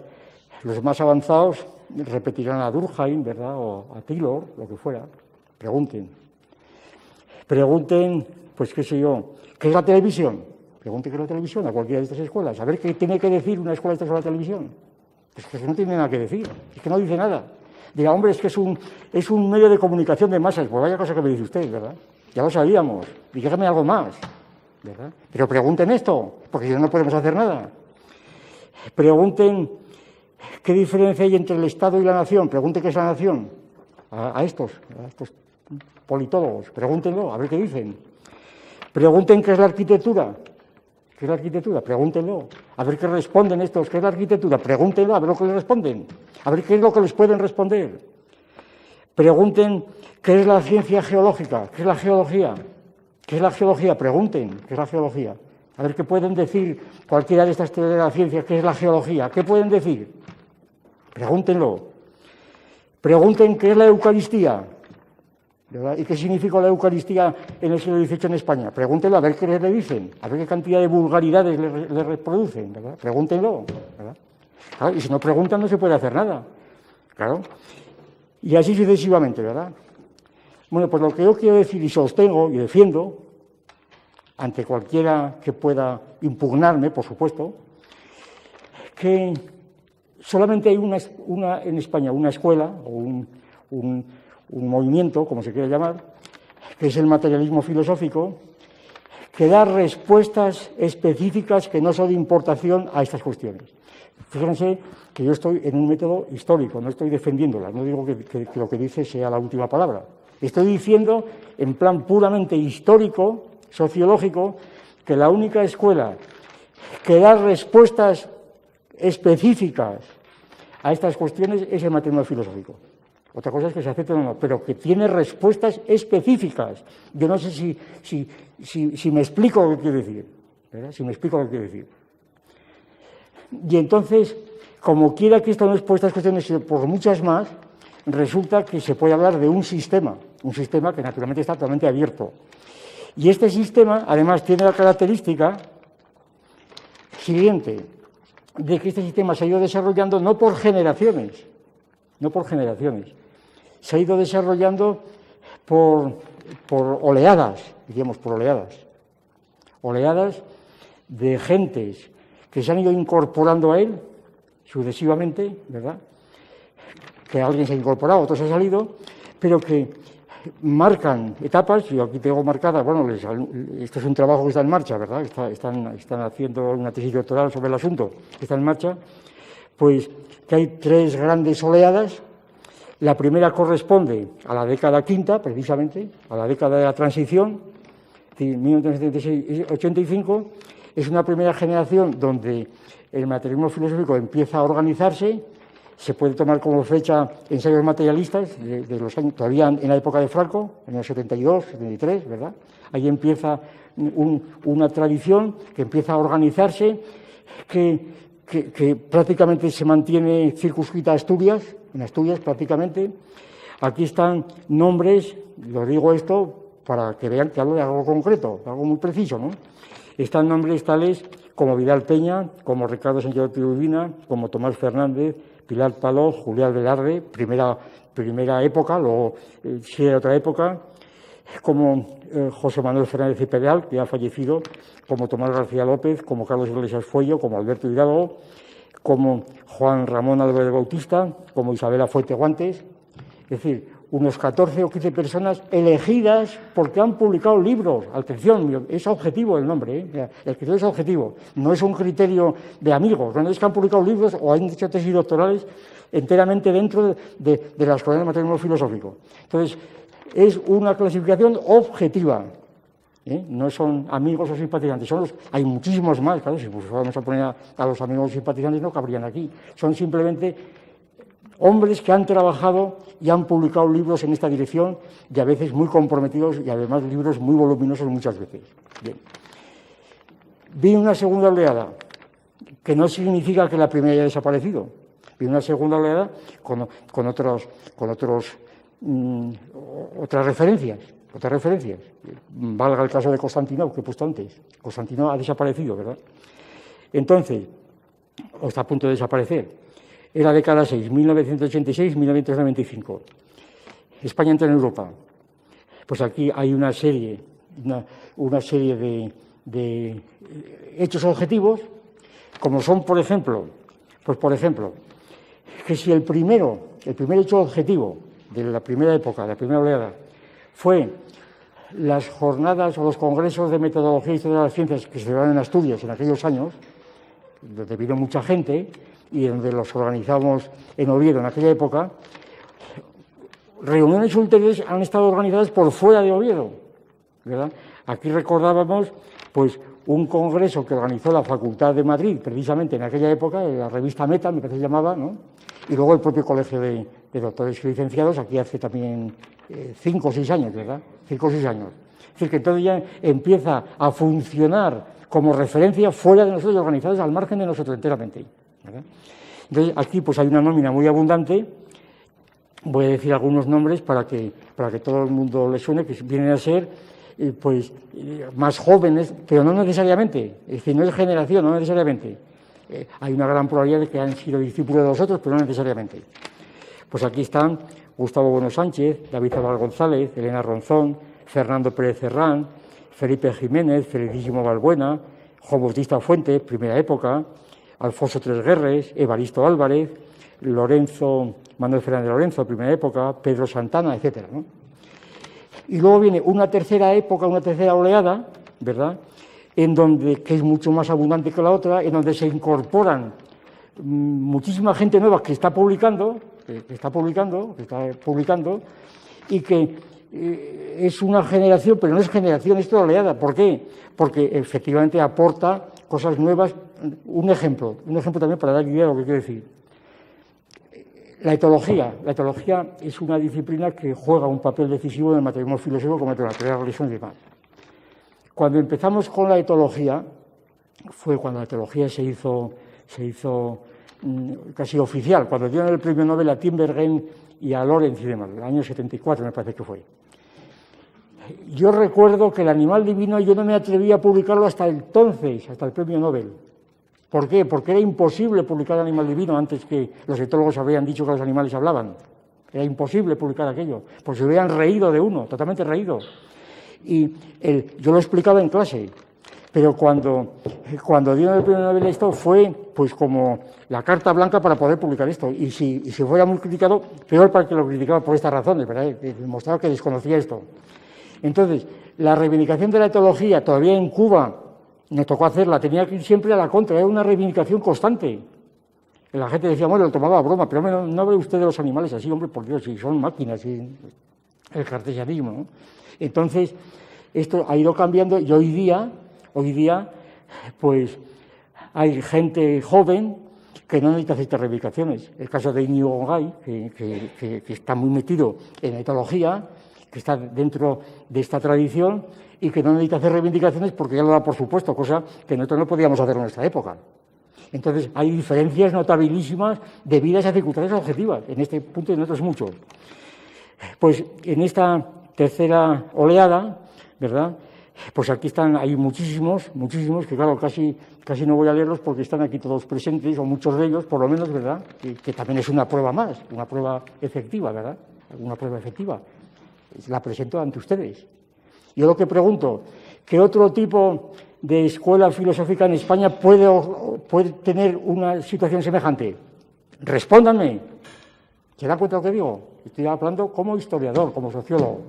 Speaker 2: los más avanzados repetirán a Durkheim, ¿verdad? O a Taylor, lo que fuera. Pregunten. Pregunten, pues qué sé yo, ¿qué es la televisión? Pregunten qué es la televisión a cualquiera de estas escuelas. A ver qué tiene que decir una escuela de estas sobre la televisión. Es que no tiene nada que decir, es que no dice nada. Diga, hombre, es que es un medio de comunicación de masas. Pues vaya cosa que me dice usted, ¿verdad? Ya lo sabíamos. Dígame algo más, ¿verdad? Pero pregunten esto, porque si no, no podemos hacer nada. Pregunten qué diferencia hay entre el Estado y la nación. Pregunten qué es la nación a estos politólogos. Pregúntenlo, a ver qué dicen. Pregunten qué es la arquitectura. ¿Qué es la arquitectura? Pregúntenlo. A ver qué responden estos. ¿Qué es la arquitectura? Pregúntenlo, a ver lo que les responden. A ver qué es lo que les pueden responder. Pregunten qué es la ciencia geológica, qué es la geología. ¿Qué es la geología? Pregunten qué es la geología. A ver qué pueden decir cualquiera de estas teorías de la ciencia, qué es la geología. ¿Qué pueden decir? Pregúntenlo. Pregunten qué es la Eucaristía. ¿Verdad? ¿Y qué significa la Eucaristía en el siglo XVIII en España? Pregúntenlo a ver qué le dicen, a ver qué cantidad de vulgaridades le reproducen, ¿verdad? Pregúntenlo, ¿verdad? Claro, y si no preguntan no se puede hacer nada, claro. Y así sucesivamente, ¿verdad? Bueno, pues lo que yo quiero decir y sostengo y defiendo, ante cualquiera que pueda impugnarme, por supuesto, que solamente hay en España una escuela o un movimiento, como se quiera llamar, que es el materialismo filosófico, que da respuestas específicas que no son de importación a estas cuestiones. Fíjense que yo estoy en un método histórico, no estoy defendiéndola, no digo que lo que dice sea la última palabra. Estoy diciendo, en plan puramente histórico, sociológico, que la única escuela que da respuestas específicas a estas cuestiones es el materialismo filosófico. Otra cosa es que se acepte o no, pero que tiene respuestas específicas. Yo no sé si me explico lo que quiero decir, ¿verdad? Si me explico lo que quiero decir. Y entonces, como quiera que esto no es por estas cuestiones, sino por muchas más, resulta que se puede hablar de un sistema que naturalmente está totalmente abierto. Y este sistema, además, tiene la característica siguiente, de que este sistema se ha ido desarrollando no por generaciones, se ha ido desarrollando por oleadas, diríamos, por oleadas de gentes que se han ido incorporando a él sucesivamente, ¿verdad? Que alguien se ha incorporado, otros han salido, pero que marcan etapas. Yo aquí tengo marcadas, bueno, esto es un trabajo que está en marcha, ¿verdad? Están haciendo una tesis doctoral sobre el asunto, que está en marcha, pues que hay 3 grandes oleadas. La primera corresponde a la década quinta, precisamente, a la década de la transición, 1976-85, es una primera generación donde el materialismo filosófico empieza a organizarse. Se puede tomar como fecha ensayos materialistas de los años, todavía en la época de Franco, en el 72, 73, ¿verdad? Ahí empieza una tradición que empieza a organizarse, que prácticamente se mantiene circunscrita a Asturias, en Asturias prácticamente. Aquí están nombres, lo digo esto para que vean que hablo de algo concreto, algo muy preciso, ¿no? Están nombres tales como Vidal Peña, como Ricardo Sánchez de Urbina, como Tomás Fernández, Pilar Paló, Julián Velarde, primera época, luego sí de otra época, como José Manuel Fernández y Pedal, que ha fallecido, como Tomás García López, como Carlos Iglesias Fuello, como Alberto Hidalgo, como Juan Ramón Álvarez Bautista, como Isabela Fuente Guantes, es decir, unos 14 o 15 personas elegidas porque han publicado libros. Atención, es objetivo el nombre, ¿eh? El criterio es objetivo, no es un criterio de amigos, no es que han publicado libros o han hecho tesis doctorales enteramente dentro de la escuela de materialismo filosófico. Entonces, es una clasificación objetiva, ¿eh? No son amigos o simpatizantes, hay muchísimos más, claro, si vamos a poner a los amigos simpatizantes no cabrían aquí, son simplemente hombres que han trabajado y han publicado libros en esta dirección, y a veces muy comprometidos, y además libros muy voluminosos muchas veces. Bien. Viene una segunda oleada, que no significa que la primera haya desaparecido. Viene una segunda oleada con otras referencias. Valga el caso de Constantino, que he puesto antes. Constantino ha desaparecido, ¿verdad? Entonces, o está a punto de desaparecer. Era década 6, 1986-1995. España entra en Europa. Pues aquí hay una serie de hechos objetivos, como son, por ejemplo, que si el primer hecho objetivo de la primera época, de la primera oleada, fue las jornadas o los congresos de metodología y historia de las ciencias que se celebraron en Asturias en aquellos años, donde vino mucha gente, y donde los organizamos en Oviedo en aquella época, reuniones ulteriores han estado organizadas por fuera de Oviedo, ¿verdad? Aquí recordábamos, pues, un congreso que organizó la Facultad de Madrid, precisamente en aquella época, la revista Meta, me parece que se llamaba, ¿no? Y luego el propio Colegio de Doctores y Licenciados, aquí hace también 5 o 6 años, ¿verdad? 5 o 6 años. Es decir, que todo ya empieza a funcionar como referencia fuera de nosotros, organizados al margen de nosotros enteramente, ¿verdad? Entonces, aquí pues hay una nómina muy abundante. Voy a decir algunos nombres para que todo el mundo le suene, que vienen a ser más jóvenes, pero no necesariamente, es decir, no es generación, no necesariamente. Hay una gran probabilidad de que han sido discípulos de nosotros, pero no necesariamente. Pues aquí están Gustavo Bueno Sánchez, David Zabal González, Elena Ronzón, Fernando Pérez Serrán, Felipe Jiménez, Felicísimo Balbuena, Juan Bautista Fuente, primera época, Alfonso Tresguerres, Evaristo Álvarez, Manuel Fernández Lorenzo, primera época, Pedro Santana, etcétera, ¿no? Y luego viene una tercera época, una tercera oleada, ¿verdad?, que es mucho más abundante que la otra, en donde se incorporan muchísima gente nueva que está publicando, y que es una generación, pero no es generación, es toda oleada. ¿Por qué? Porque efectivamente aporta cosas nuevas. Un ejemplo también para dar idea de lo que quiero decir. La etología es una disciplina que juega un papel decisivo en el materialismo filosófico como en la teoría de la religión y demás. Cuando empezamos con la etología, fue cuando la etología se hizo casi oficial, cuando dieron el premio Nobel a Tinbergen y a Lorenz y demás, el año 74 me parece que fue. Yo recuerdo que el animal divino yo no me atreví a publicarlo hasta entonces, hasta el premio Nobel. ¿Por qué? Porque era imposible publicar el animal divino antes que los etólogos habían dicho que los animales hablaban. Era imposible publicar aquello, porque se hubieran reído de uno, totalmente reído. Y yo lo explicaba en clase, pero cuando dieron el premio Nobel esto fue pues como la carta blanca para poder publicar esto. Y si fuera muy criticado, peor para el que lo criticaba por estas razones, ¿verdad? Demostraba que desconocía esto. Entonces, la reivindicación de la etología, todavía en Cuba, me tocó hacerla, tenía que ir siempre a la contra, era una reivindicación constante. La gente decía, bueno, lo tomaba a broma, pero no ve usted de los animales así, hombre, por Dios, si son máquinas, y el cartesianismo, ¿no? Entonces, esto ha ido cambiando y hoy día, pues, hay gente joven que no necesita hacer estas reivindicaciones. El caso de Íñigo Gongay, que está muy metido en la etología, que está dentro de esta tradición y que no necesita hacer reivindicaciones porque ya lo da por supuesto, cosa que nosotros no podíamos hacer en nuestra época. Entonces, hay diferencias notabilísimas debidas a circunstancias objetivas, en este punto y en otros muchos. Pues en esta tercera oleada, ¿verdad?, pues aquí hay muchísimos, que claro, casi no voy a leerlos porque están aquí todos presentes, o muchos de ellos, por lo menos, ¿verdad?, que también es una prueba más, una prueba efectiva, ¿verdad?, una prueba efectiva. La presento ante ustedes. Yo lo que pregunto, ¿qué otro tipo de escuela filosófica en España puede tener una situación semejante? Respóndanme. ¿Se dan cuenta de lo que digo? Estoy hablando como historiador, como sociólogo.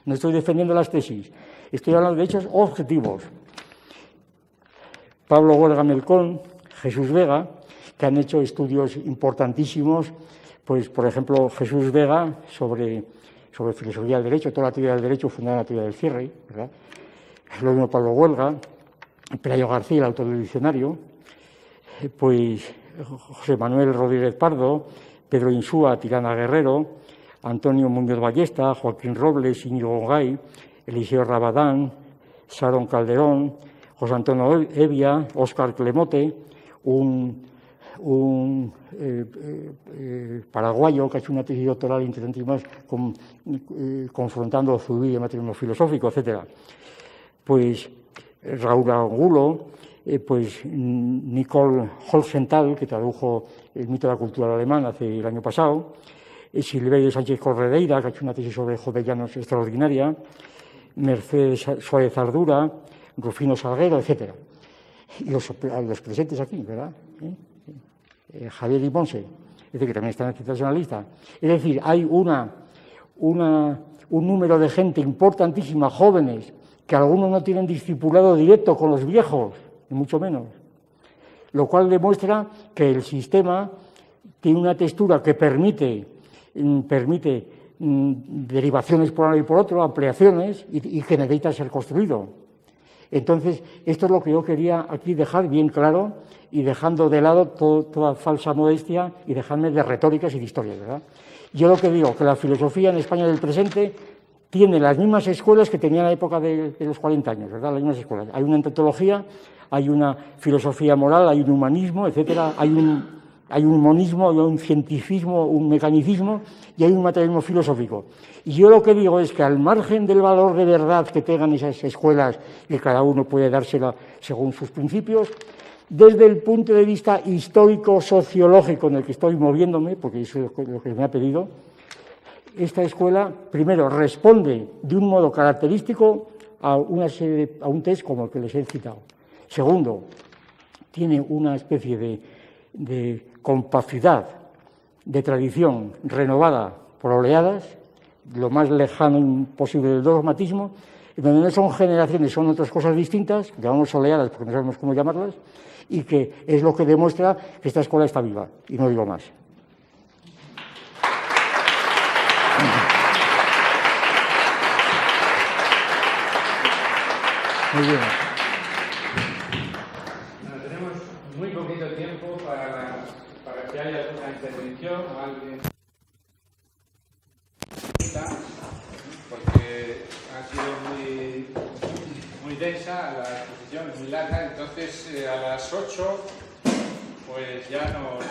Speaker 2: No estoy defendiendo las tesis. Estoy hablando de hechos objetivos. Pablo Huelga Melcón, Jesús Vega, que han hecho estudios importantísimos, pues, por ejemplo, Jesús Vega sobre filosofía del derecho, toda la teoría del derecho fundada en la teoría del cierre, ¿verdad? Lo mismo Pablo Huelga, Pelayo García, el autor del diccionario, pues José Manuel Rodríguez Pardo, Pedro Insúa, Tirana Guerrero, Antonio Muñoz Ballesta, Joaquín Robles, Íñigo Gongay, Eliseo Rabadán, Sharon Calderón, José Antonio Evia, Óscar Clemote, un paraguayo que ha hecho una tesis doctoral interesantísima confrontando Zubiri y el materialismo filosófico, etcétera. Pues Raúl Angulo, pues Nicole Holzenthal, que tradujo el mito de la cultura alemana el año pasado, Silverio Sánchez Corredeira, que ha hecho una tesis sobre jovellanos extraordinaria, Mercedes Suárez Ardura, Rufino Salguero, etcétera. Y los presentes aquí, ¿verdad? Javier y Monse, es decir, que también están citados en la lista. Es decir, hay un número de gente importantísima, jóvenes, que algunos no tienen discipulado directo con los viejos, ni mucho menos, lo cual demuestra que el sistema tiene una textura que permite derivaciones por un lado y por otro, ampliaciones, y que necesita ser construido. Entonces, esto es lo que yo quería aquí dejar bien claro y dejando de lado toda falsa modestia y dejarme de retóricas y de historias, ¿verdad? Yo lo que digo, que la filosofía en España del presente tiene las mismas escuelas que tenía en la época de los 40 años, ¿verdad? Las mismas escuelas. Hay una antropología, hay una filosofía moral, hay un humanismo, etcétera, hay un monismo, hay un cientificismo, un mecanicismo y hay un materialismo filosófico. Y yo lo que digo es que al margen del valor de verdad que tengan esas escuelas, y cada uno puede dársela según sus principios, desde el punto de vista histórico-sociológico en el que estoy moviéndome, porque eso es lo que me ha pedido, esta escuela, primero, responde de un modo característico a un test como el que les he citado. Segundo, tiene una especie de compacidad, de tradición renovada por oleadas, lo más lejano posible del dogmatismo, es donde no son generaciones, son otras cosas distintas, llamamos oleadas porque no sabemos cómo llamarlas, y que es lo que demuestra que esta escuela está viva, y no digo más. Muy bien.
Speaker 1: Bueno, tenemos muy poquito tiempo para que haya alguna intervención o alguien, porque ha sido muy densa la exposición, muy larga, entonces a las 8 pues ya nos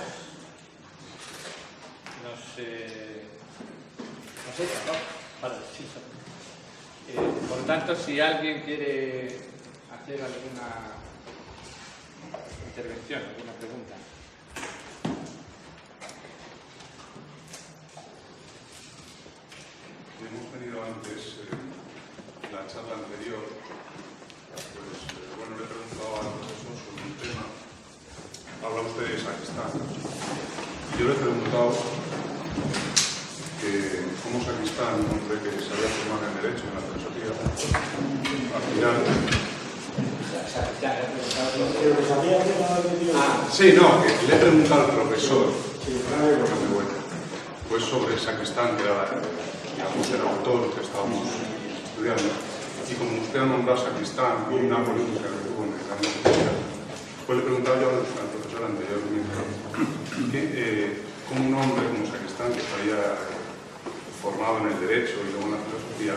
Speaker 1: echa, ¿no? Vale, sí, por tanto, si alguien quiere hacer alguna intervención, alguna pregunta.
Speaker 3: Hemos tenido antes, la charla anterior, pues bueno, le he preguntado al profesor sobre un tema. Habla usted de sacristán. Yo le he preguntado que como sacristán, un hombre que se había formado en Derecho, en la filosofía, al final... Sí, no, que le he preguntado al profesor, pues sobre el sacristán, que era, digamos, el autor que estábamos estudiando, y como usted ha nombrado sacristán y una política que tuvo en el campo social, pues le he preguntado yo al profesor anteriormente que como un hombre como sacristán que se había formado en el Derecho y luego en la filosofía,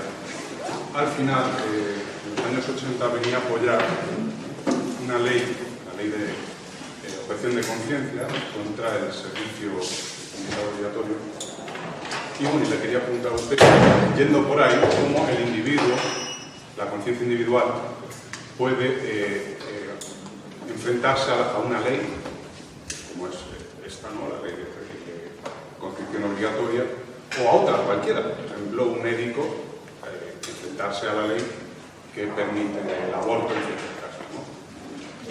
Speaker 3: al final, en los años 80 venía a apoyar una ley, la ley de objeción de conciencia contra el servicio militar obligatorio. Y bueno, le quería preguntar a usted, yendo por ahí, cómo el individuo, la conciencia individual, puede enfrentarse a una ley, como es esta, ¿no? La ley de conscripción obligatoria, o a otra, cualquiera, por ejemplo, un médico, enfrentarse a la ley que permite el aborto en ciertos casos, ¿no?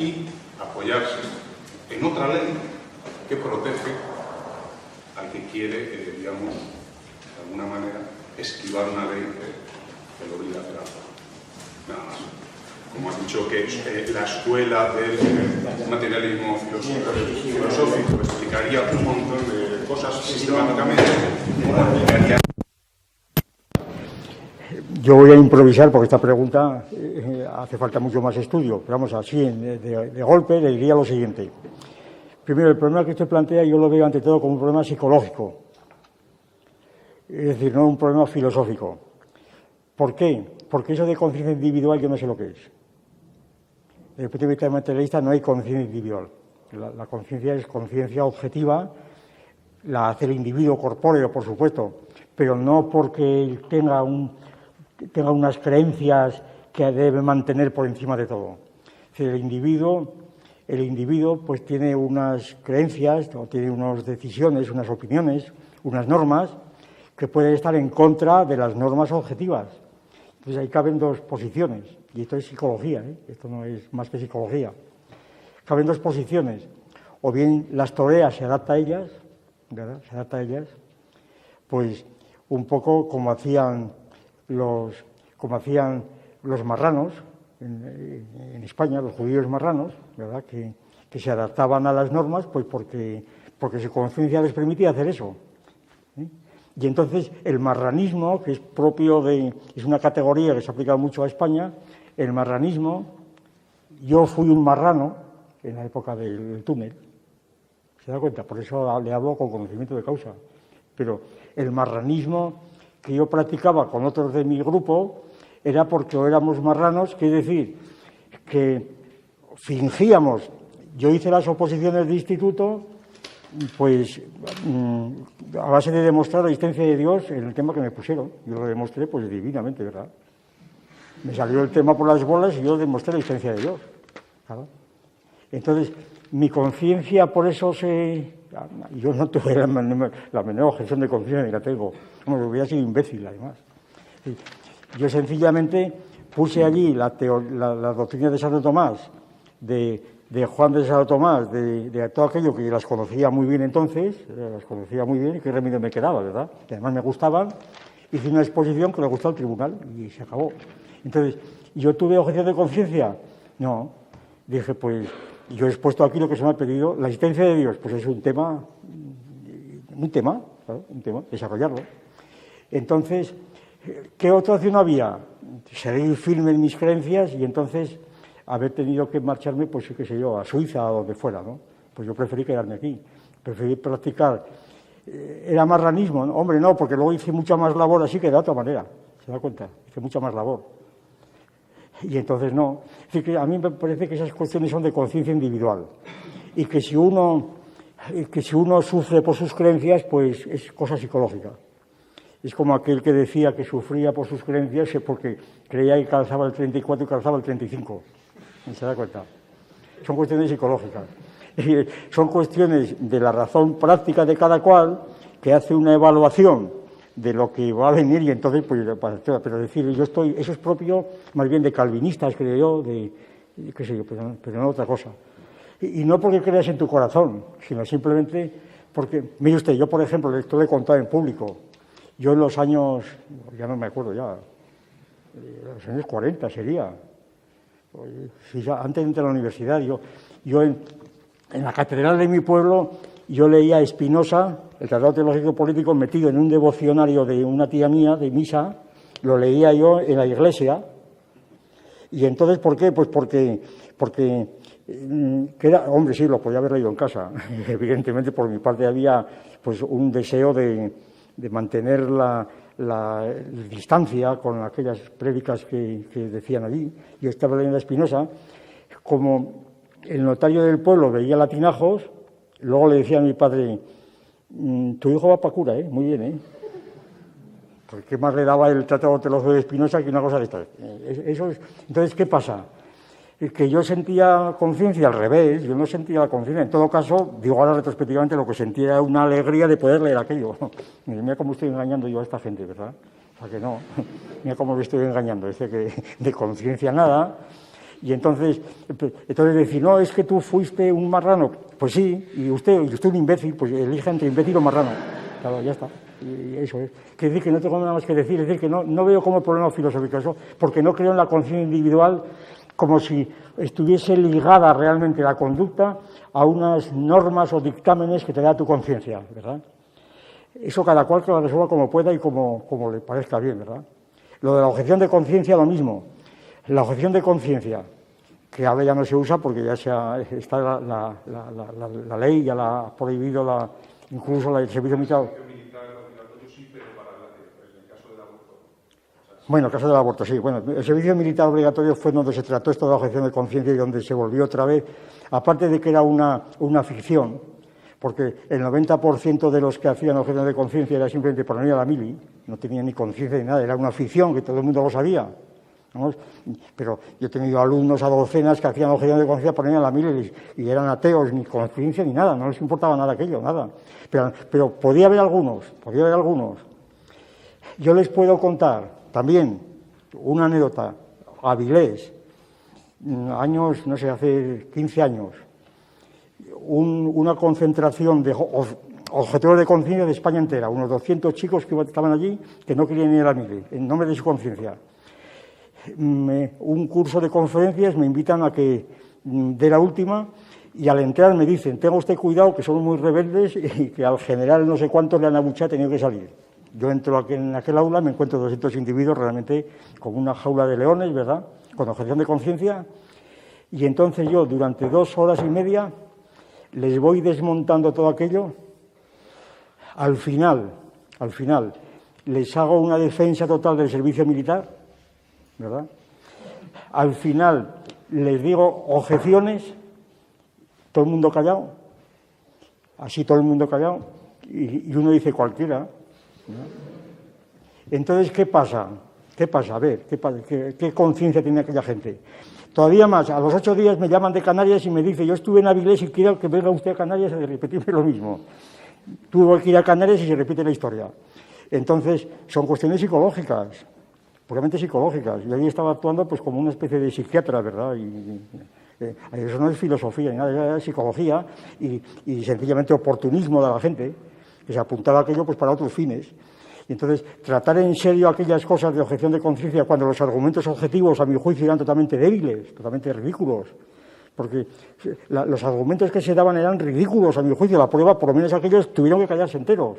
Speaker 3: Y apoyarse en otra ley que protege al que quiere, digamos, de alguna manera, esquivar una ley que lo obliga a hacer algo. Nada más. Como has dicho, que la escuela del materialismo filosófico explicaría un montón de cosas sistemáticamente, como explicaría.
Speaker 2: Yo voy a improvisar porque esta pregunta hace falta mucho más estudio, pero vamos, así de golpe le diría lo siguiente. Primero, el problema que usted plantea yo lo veo ante todo como un problema psicológico, es decir, no un problema filosófico. ¿Por qué? Porque eso de conciencia individual yo no sé lo que es. Desde el punto de vista materialista no hay conciencia individual. La conciencia es conciencia objetiva, la hace el individuo corpóreo, por supuesto, pero no porque él tenga unas creencias que debe mantener por encima de todo. Es decir, el individuo pues tiene unas creencias, o tiene unas decisiones, unas opiniones, unas normas que pueden estar en contra de las normas objetivas. Entonces ahí caben dos posiciones, y esto es psicología, esto no es más que psicología. Caben dos posiciones, o bien las torea, se adapta a ellas, ¿verdad? Se adapta a ellas, pues un poco como hacían los marranos en España, los judíos marranos, ¿verdad? Que se adaptaban a las normas pues porque su conciencia les permitía hacer eso. Y entonces el marranismo, que es es una categoría que se ha aplicado mucho a España, el marranismo, yo fui un marrano en la época del túnel, ¿se da cuenta? Por eso le hablo con conocimiento de causa. Pero el marranismo que yo practicaba con otros de mi grupo era porque éramos marranos, quiere decir que fingíamos. Yo hice las oposiciones de instituto, pues a base de demostrar la existencia de Dios en el tema que me pusieron. Yo lo demostré pues divinamente, ¿verdad? Me salió el tema por las bolas y yo demostré la existencia de Dios. ¿Claro? Entonces, mi conciencia por eso yo no tuve la menor objeción de conciencia, ni la tengo. Bueno, hubiera sido imbécil, además. Yo sencillamente puse allí la doctrina de Santo Tomás, de Juan de Santo Tomás, de todo aquello que las conocía muy bien entonces, las conocía muy bien y qué remedio me quedaba, ¿verdad? Que además me gustaban. Hice una exposición que le gustó al tribunal y se acabó. Entonces, ¿yo tuve objeción de conciencia? No. Dije, pues, yo he expuesto aquí lo que se me ha pedido. La existencia de Dios, pues es un tema, claro, un tema, desarrollarlo. Entonces, ¿qué otra opción había? Seguir firme en mis creencias y entonces haber tenido que marcharme, pues, qué sé yo, a Suiza o donde fuera, ¿no? Pues yo preferí quedarme aquí, preferí practicar. ¿Era marranismo? Hombre, no, porque luego hice mucha más labor así que de otra manera, ¿se da cuenta? Hice mucha más labor. Y entonces no. Es decir, que a mí me parece que esas cuestiones son de conciencia individual y que si uno sufre por sus creencias, pues es cosa psicológica. Es como aquel que decía que sufría por sus creencias porque creía que calzaba el 34 y calzaba el 35. ¿Se da cuenta? Son cuestiones psicológicas. Son cuestiones de la razón práctica de cada cual que hace una evaluación de lo que va a venir y entonces, pues, pero decir, eso es propio más bien de calvinistas, creo yo, qué sé yo, pero no otra cosa. Y no porque creas en tu corazón, sino simplemente porque, mire usted, yo por ejemplo, esto lo he contado en público, yo en los años, ya no me acuerdo ya, los años 40 sería, antes de entrar a la universidad, yo en la catedral de mi pueblo, yo leía a Spinoza, el Tratado Teológico Político, metido en un devocionario de una tía mía, de misa, lo leía yo en la iglesia. Y entonces, ¿por qué? Pues porque hombre, sí, lo podía haber leído en casa. Evidentemente, por mi parte había pues un deseo de mantener la distancia con aquellas prédicas que decían allí. Yo estaba leyendo a Spinoza, como el notario del pueblo veía latinajos, luego le decía a mi padre, tu hijo va para cura, muy bien, Porque ¿qué más le daba el Tratado Teológico de Spinoza que una cosa de estas? Entonces, ¿qué pasa? Que yo sentía conciencia al revés, yo no sentía la conciencia. En todo caso, digo ahora retrospectivamente, lo que sentía era una alegría de poder leer aquello. Mira cómo estoy engañando yo a esta gente, ¿verdad? O sea que no, mira cómo me estoy engañando, que de conciencia nada. Y entonces decir, no, es que tú fuiste un marrano. Pues sí, y usted un imbécil, pues elija entre imbécil o marrano. Claro, ya está. Y eso es. Quiere decir que no tengo nada más que decir, es decir, que no veo como problema filosófico eso, porque no creo en la conciencia individual como si estuviese ligada realmente la conducta a unas normas o dictámenes que te da tu conciencia, ¿verdad? Eso cada cual que lo resuelva como pueda y como le parezca bien, ¿verdad? Lo de la objeción de conciencia, lo mismo. La objeción de conciencia, que ahora ya no se usa porque ya está la ley, ya la ha prohibido incluso el servicio militar. Bueno, el caso del aborto, sí. Bueno, el servicio militar obligatorio fue donde se trató esto de la objeción de conciencia y donde se volvió otra vez, aparte de que era una ficción, porque el 90% de los que hacían objeción de conciencia era simplemente por venir a la mili, no tenían ni conciencia ni nada, era una ficción que todo el mundo lo sabía. ¿Vamos? Pero yo he tenido alumnos a docenas que hacían objeción de conciencia por venir a la mili y eran ateos, ni conciencia ni nada, no les importaba nada aquello, nada. Pero podía haber algunos. Yo les puedo contar también una anécdota, Avilés, años, no sé, hace 15 años, una concentración de objetores de conciencia de España entera, unos 200 chicos que estaban allí que no querían ir a la mili, en nombre de su conciencia. Un curso de conferencias, me invitan a que dé la última y al entrar me dicen, tenga usted cuidado que son muy rebeldes y que al general no sé cuántos le han abuchado, ha tenido que salir. Yo entro en aquel aula, me encuentro 200 individuos realmente con una jaula de leones, ¿verdad?, con objeción de conciencia, y entonces yo durante 2 horas y media les voy desmontando todo aquello. Al final, les hago una defensa total del servicio militar, ¿verdad? Al final les digo objeciones, todo el mundo callado, así todo el mundo callado, y uno dice cualquiera, ¿no? Entonces, ¿qué pasa? A ver, ¿qué conciencia tiene aquella gente? Todavía más, a los 8 días me llaman de Canarias y me dice, yo estuve en Avilés y quiero que venga usted a Canarias a repetirme lo mismo. Tuvo que ir a Canarias y se repite la historia. Entonces, son cuestiones psicológicas, puramente psicológicas. Yo ahí estaba actuando pues como una especie de psiquiatra, ¿verdad? Eso no es filosofía ni nada, es psicología y sencillamente oportunismo de la gente que se apuntaba a aquello pues para otros fines. Y entonces, tratar en serio aquellas cosas de objeción de conciencia cuando los argumentos objetivos, a mi juicio, eran totalmente débiles, totalmente ridículos, porque los argumentos que se daban eran ridículos, a mi juicio. La prueba, por lo menos aquellos, tuvieron que callarse enteros.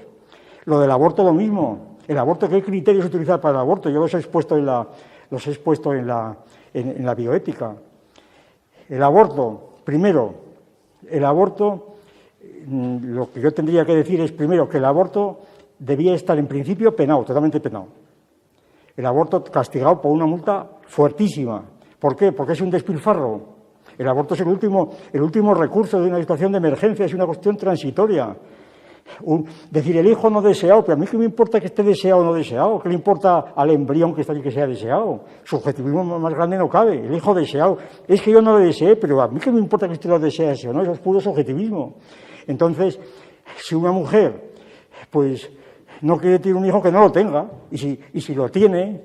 Speaker 2: Lo del aborto, lo mismo. El aborto, ¿qué criterios utilizar para el aborto? Yo los he expuesto en la bioética. El aborto, primero, el aborto, lo que yo tendría que decir es, primero, que el aborto debía estar en principio penado, totalmente penado. El aborto castigado por una multa fuertísima. ¿Por qué? Porque es un despilfarro. El aborto es el último recurso de una situación de emergencia, es una cuestión transitoria. Decir, el hijo no deseado, pero a mí qué me importa que esté deseado o no deseado, qué le importa al embrión que está allí que sea deseado. Subjetivismo más grande no cabe. El hijo deseado, es que yo no lo deseé, pero a mí qué me importa que usted lo desease o no, eso es puro subjetivismo. Entonces, si una mujer, pues, no quiere tener un hijo, que no lo tenga, y si lo tiene,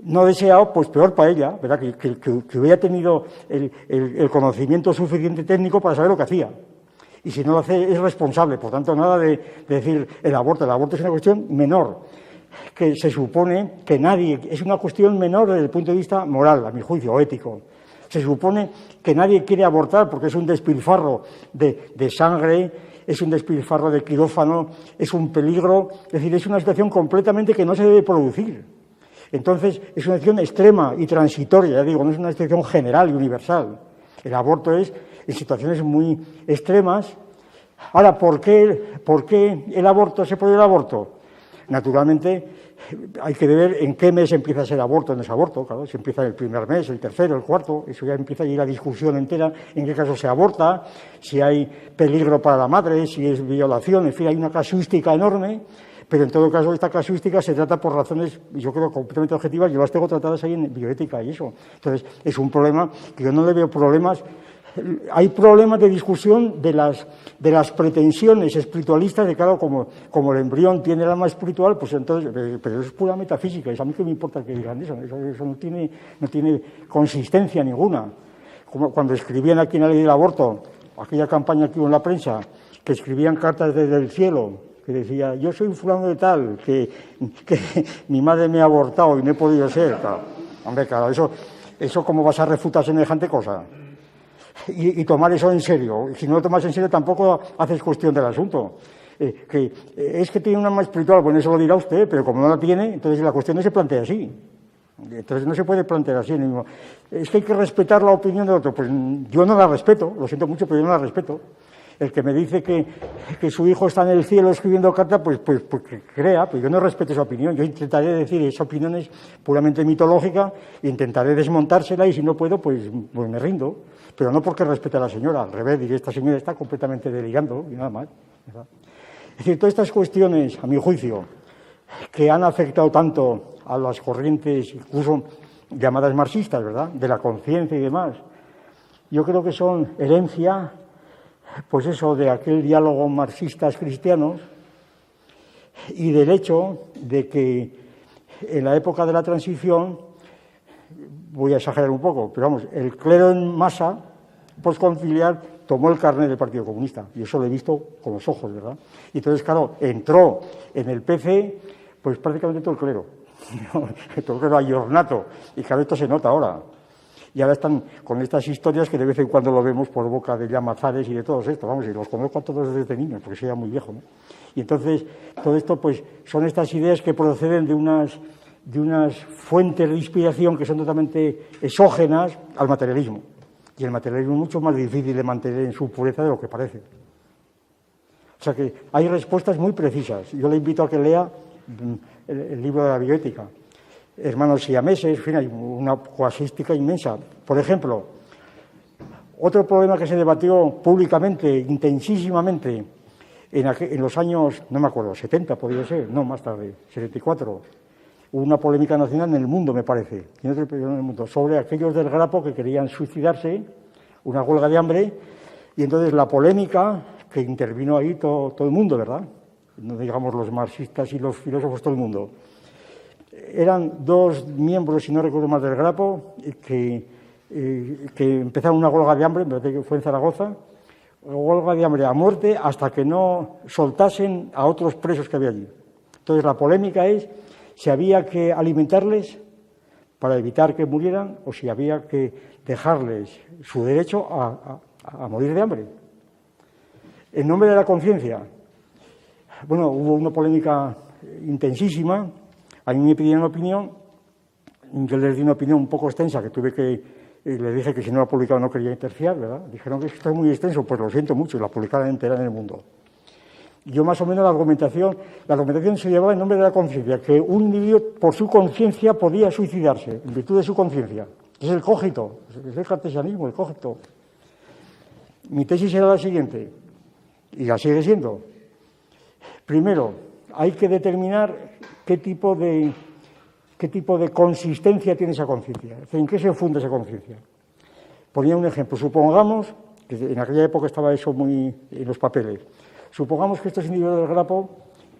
Speaker 2: no deseado, pues peor para ella, ¿verdad? Que hubiera tenido el conocimiento suficiente técnico para saber lo que hacía. Y si no lo hace, es responsable. Por tanto, nada de decir el aborto. El aborto es una cuestión menor, que se supone que nadie... Es una cuestión menor desde el punto de vista moral, a mi juicio, o ético. Se supone que nadie quiere abortar porque es un despilfarro de sangre, es un despilfarro de quirófano, es un peligro. Es decir, es una situación completamente que no se debe producir. Entonces, es una situación extrema y transitoria, ya digo, no es una situación general y universal. El aborto es en situaciones muy extremas. Ahora, ¿por qué el aborto se prohíbe el aborto? Naturalmente, hay que ver en qué mes empieza a ser aborto o no es aborto. Claro, si empieza el primer mes, el tercero, el cuarto, eso ya empieza a ir la discusión entera, en qué caso se aborta, si hay peligro para la madre, si es violación, en fin, hay una casuística enorme. Pero en todo caso, esta casuística se trata por razones, yo creo, completamente objetivas. Yo las tengo tratadas ahí en bioética y eso. Entonces, es un problema que yo no le veo problemas. Hay problemas de discusión de las pretensiones espiritualistas de claro, como el embrión tiene el alma espiritual, pues entonces, pero eso es pura metafísica. ¿A mí qué me importa que digan eso? Eso no tiene consistencia ninguna. Como cuando escribían aquí en la ley del aborto, aquella campaña que hubo en la prensa, que escribían cartas desde el cielo, que decía, yo soy fulano de tal, que mi madre me ha abortado y no he podido ser. Claro. Hombre, claro, eso ¿cómo vas a refutar semejante cosa? Y tomar eso en serio. Si no lo tomas en serio, tampoco haces cuestión del asunto. Es que tiene una alma espiritual, bueno, eso lo dirá usted, pero como no la tiene, entonces la cuestión no se plantea así. Entonces no se puede plantear así. Es que hay que respetar la opinión del otro. Pues yo no la respeto, lo siento mucho, pero yo no la respeto. El que me dice que su hijo está en el cielo escribiendo carta, pues que crea, pues yo no respeto esa opinión. Yo intentaré decir esa opinión es puramente mitológica, intentaré desmontársela y si no puedo, pues me rindo. Pero no porque respete a la señora, al revés, diré, esta señora está completamente delirando y nada más. ¿Verdad? Es decir, todas estas cuestiones, a mi juicio, que han afectado tanto a las corrientes, incluso llamadas marxistas, ¿verdad?, de la conciencia y demás, yo creo que son herencia, pues eso, de aquel diálogo marxistas-cristianos y del hecho de que en la época de la transición, voy a exagerar un poco, pero vamos, el clero en masa postconciliar tomó el carnet del Partido Comunista, y eso lo he visto con los ojos, ¿verdad? Y entonces, claro, entró en el PC, pues prácticamente todo el clero, todo el clero ayornato, y claro, esto se nota ahora. Y ahora están con estas historias que de vez en cuando lo vemos por boca de Llamazares y de todos estos, vamos, y los conozco a todos desde niños, porque soy ya muy viejo, ¿no? Y entonces, todo esto, pues, son estas ideas que proceden de unas fuentes de inspiración que son totalmente exógenas al materialismo. Y el materialismo es mucho más difícil de mantener en su pureza de lo que parece. O sea que hay respuestas muy precisas. Yo le invito a que lea el libro de la bioética. Hermanos siameses, en fin, hay una casuística inmensa. Por ejemplo, otro problema que se debatió públicamente, intensísimamente, en los años, no me acuerdo, 70 podría ser, no, más tarde, 74, hubo una polémica nacional en El Mundo, me parece, en El Mundo, sobre aquellos del Grapo que querían suicidarse, una huelga de hambre, y entonces la polémica, que intervino ahí todo el mundo, ¿verdad? No digamos los marxistas y los filósofos, todo el mundo. Eran dos miembros, si no recuerdo mal, del Grapo, que empezaron una huelga de hambre, me parece que fue en Zaragoza, huelga de hambre a muerte hasta que no soltasen a otros presos que había allí. Entonces, la polémica es si había que alimentarles para evitar que murieran o si había que dejarles su derecho a morir de hambre. En nombre de la conciencia, bueno, hubo una polémica intensísima. A mí me pidieron opinión, yo les di una opinión un poco extensa que tuve que, les dije que si no la publicaba no quería terciar, ¿verdad? Dijeron que esto es muy extenso, pues lo siento mucho, la publicaron entera en El Mundo. Yo más o menos la argumentación se llevaba en nombre de la conciencia, que un individuo por su conciencia podía suicidarse, en virtud de su conciencia. Es el cogito, es el cartesianismo, el cogito. Mi tesis era la siguiente, y la sigue siendo. Primero, hay que determinar qué tipo de consistencia tiene esa conciencia, es decir, en qué se funda esa conciencia. Ponía un ejemplo, supongamos, que en aquella época estaba eso muy en los papeles, supongamos que estos individuos del Grapo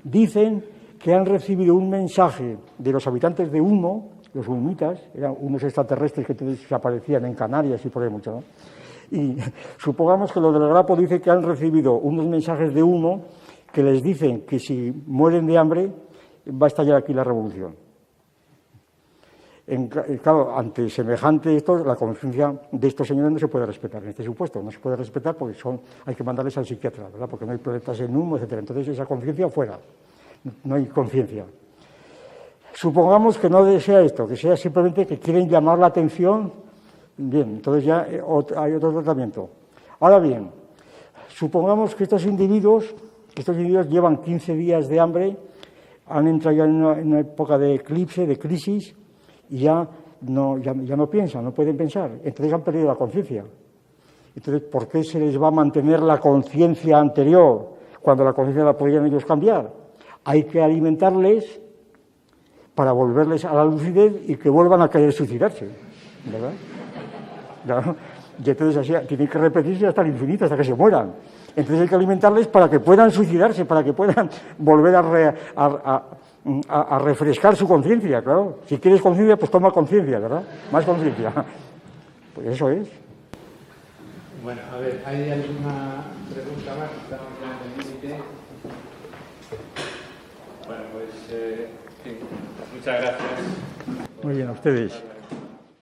Speaker 2: dicen que han recibido un mensaje de los habitantes de Humo, los humitas, eran unos extraterrestres que entonces aparecían en Canarias y por ahí mucho, ¿no? Y supongamos que los del Grapo dicen que han recibido unos mensajes de Humo que les dicen que si mueren de hambre va a estallar aquí la revolución. Claro, ante semejante esto, la conciencia de estos señores no se puede respetar, en este supuesto, no se puede respetar porque hay que mandarles al psiquiatra, ¿verdad? Porque no hay planetas en Humo, etcétera. Entonces esa conciencia fuera, no hay conciencia. Supongamos que no desea esto, que sea simplemente que quieren llamar la atención, bien, entonces ya hay otro tratamiento. Ahora bien, supongamos que estos individuos llevan 15 días de hambre, han entrado ya en una época de eclipse, de crisis, y ya no piensan, no pueden pensar. Entonces han perdido la conciencia. Entonces, ¿por qué se les va a mantener la conciencia anterior cuando la conciencia la podrían ellos cambiar? Hay que alimentarles para volverles a la lucidez y que vuelvan a querer suicidarse, ¿verdad? ¿No? Y entonces así tienen que repetirse hasta el infinito, hasta que se mueran. Entonces hay que alimentarles para que puedan suicidarse, para que puedan volver a refrescar su conciencia, claro. Si quieres conciencia, pues toma conciencia, ¿verdad? Más conciencia. Pues eso es.
Speaker 1: Bueno, a ver, ¿hay alguna pregunta más? Estamos ya en el límite. Bueno, pues, sí, muchas gracias.
Speaker 2: Muy bien, a ustedes.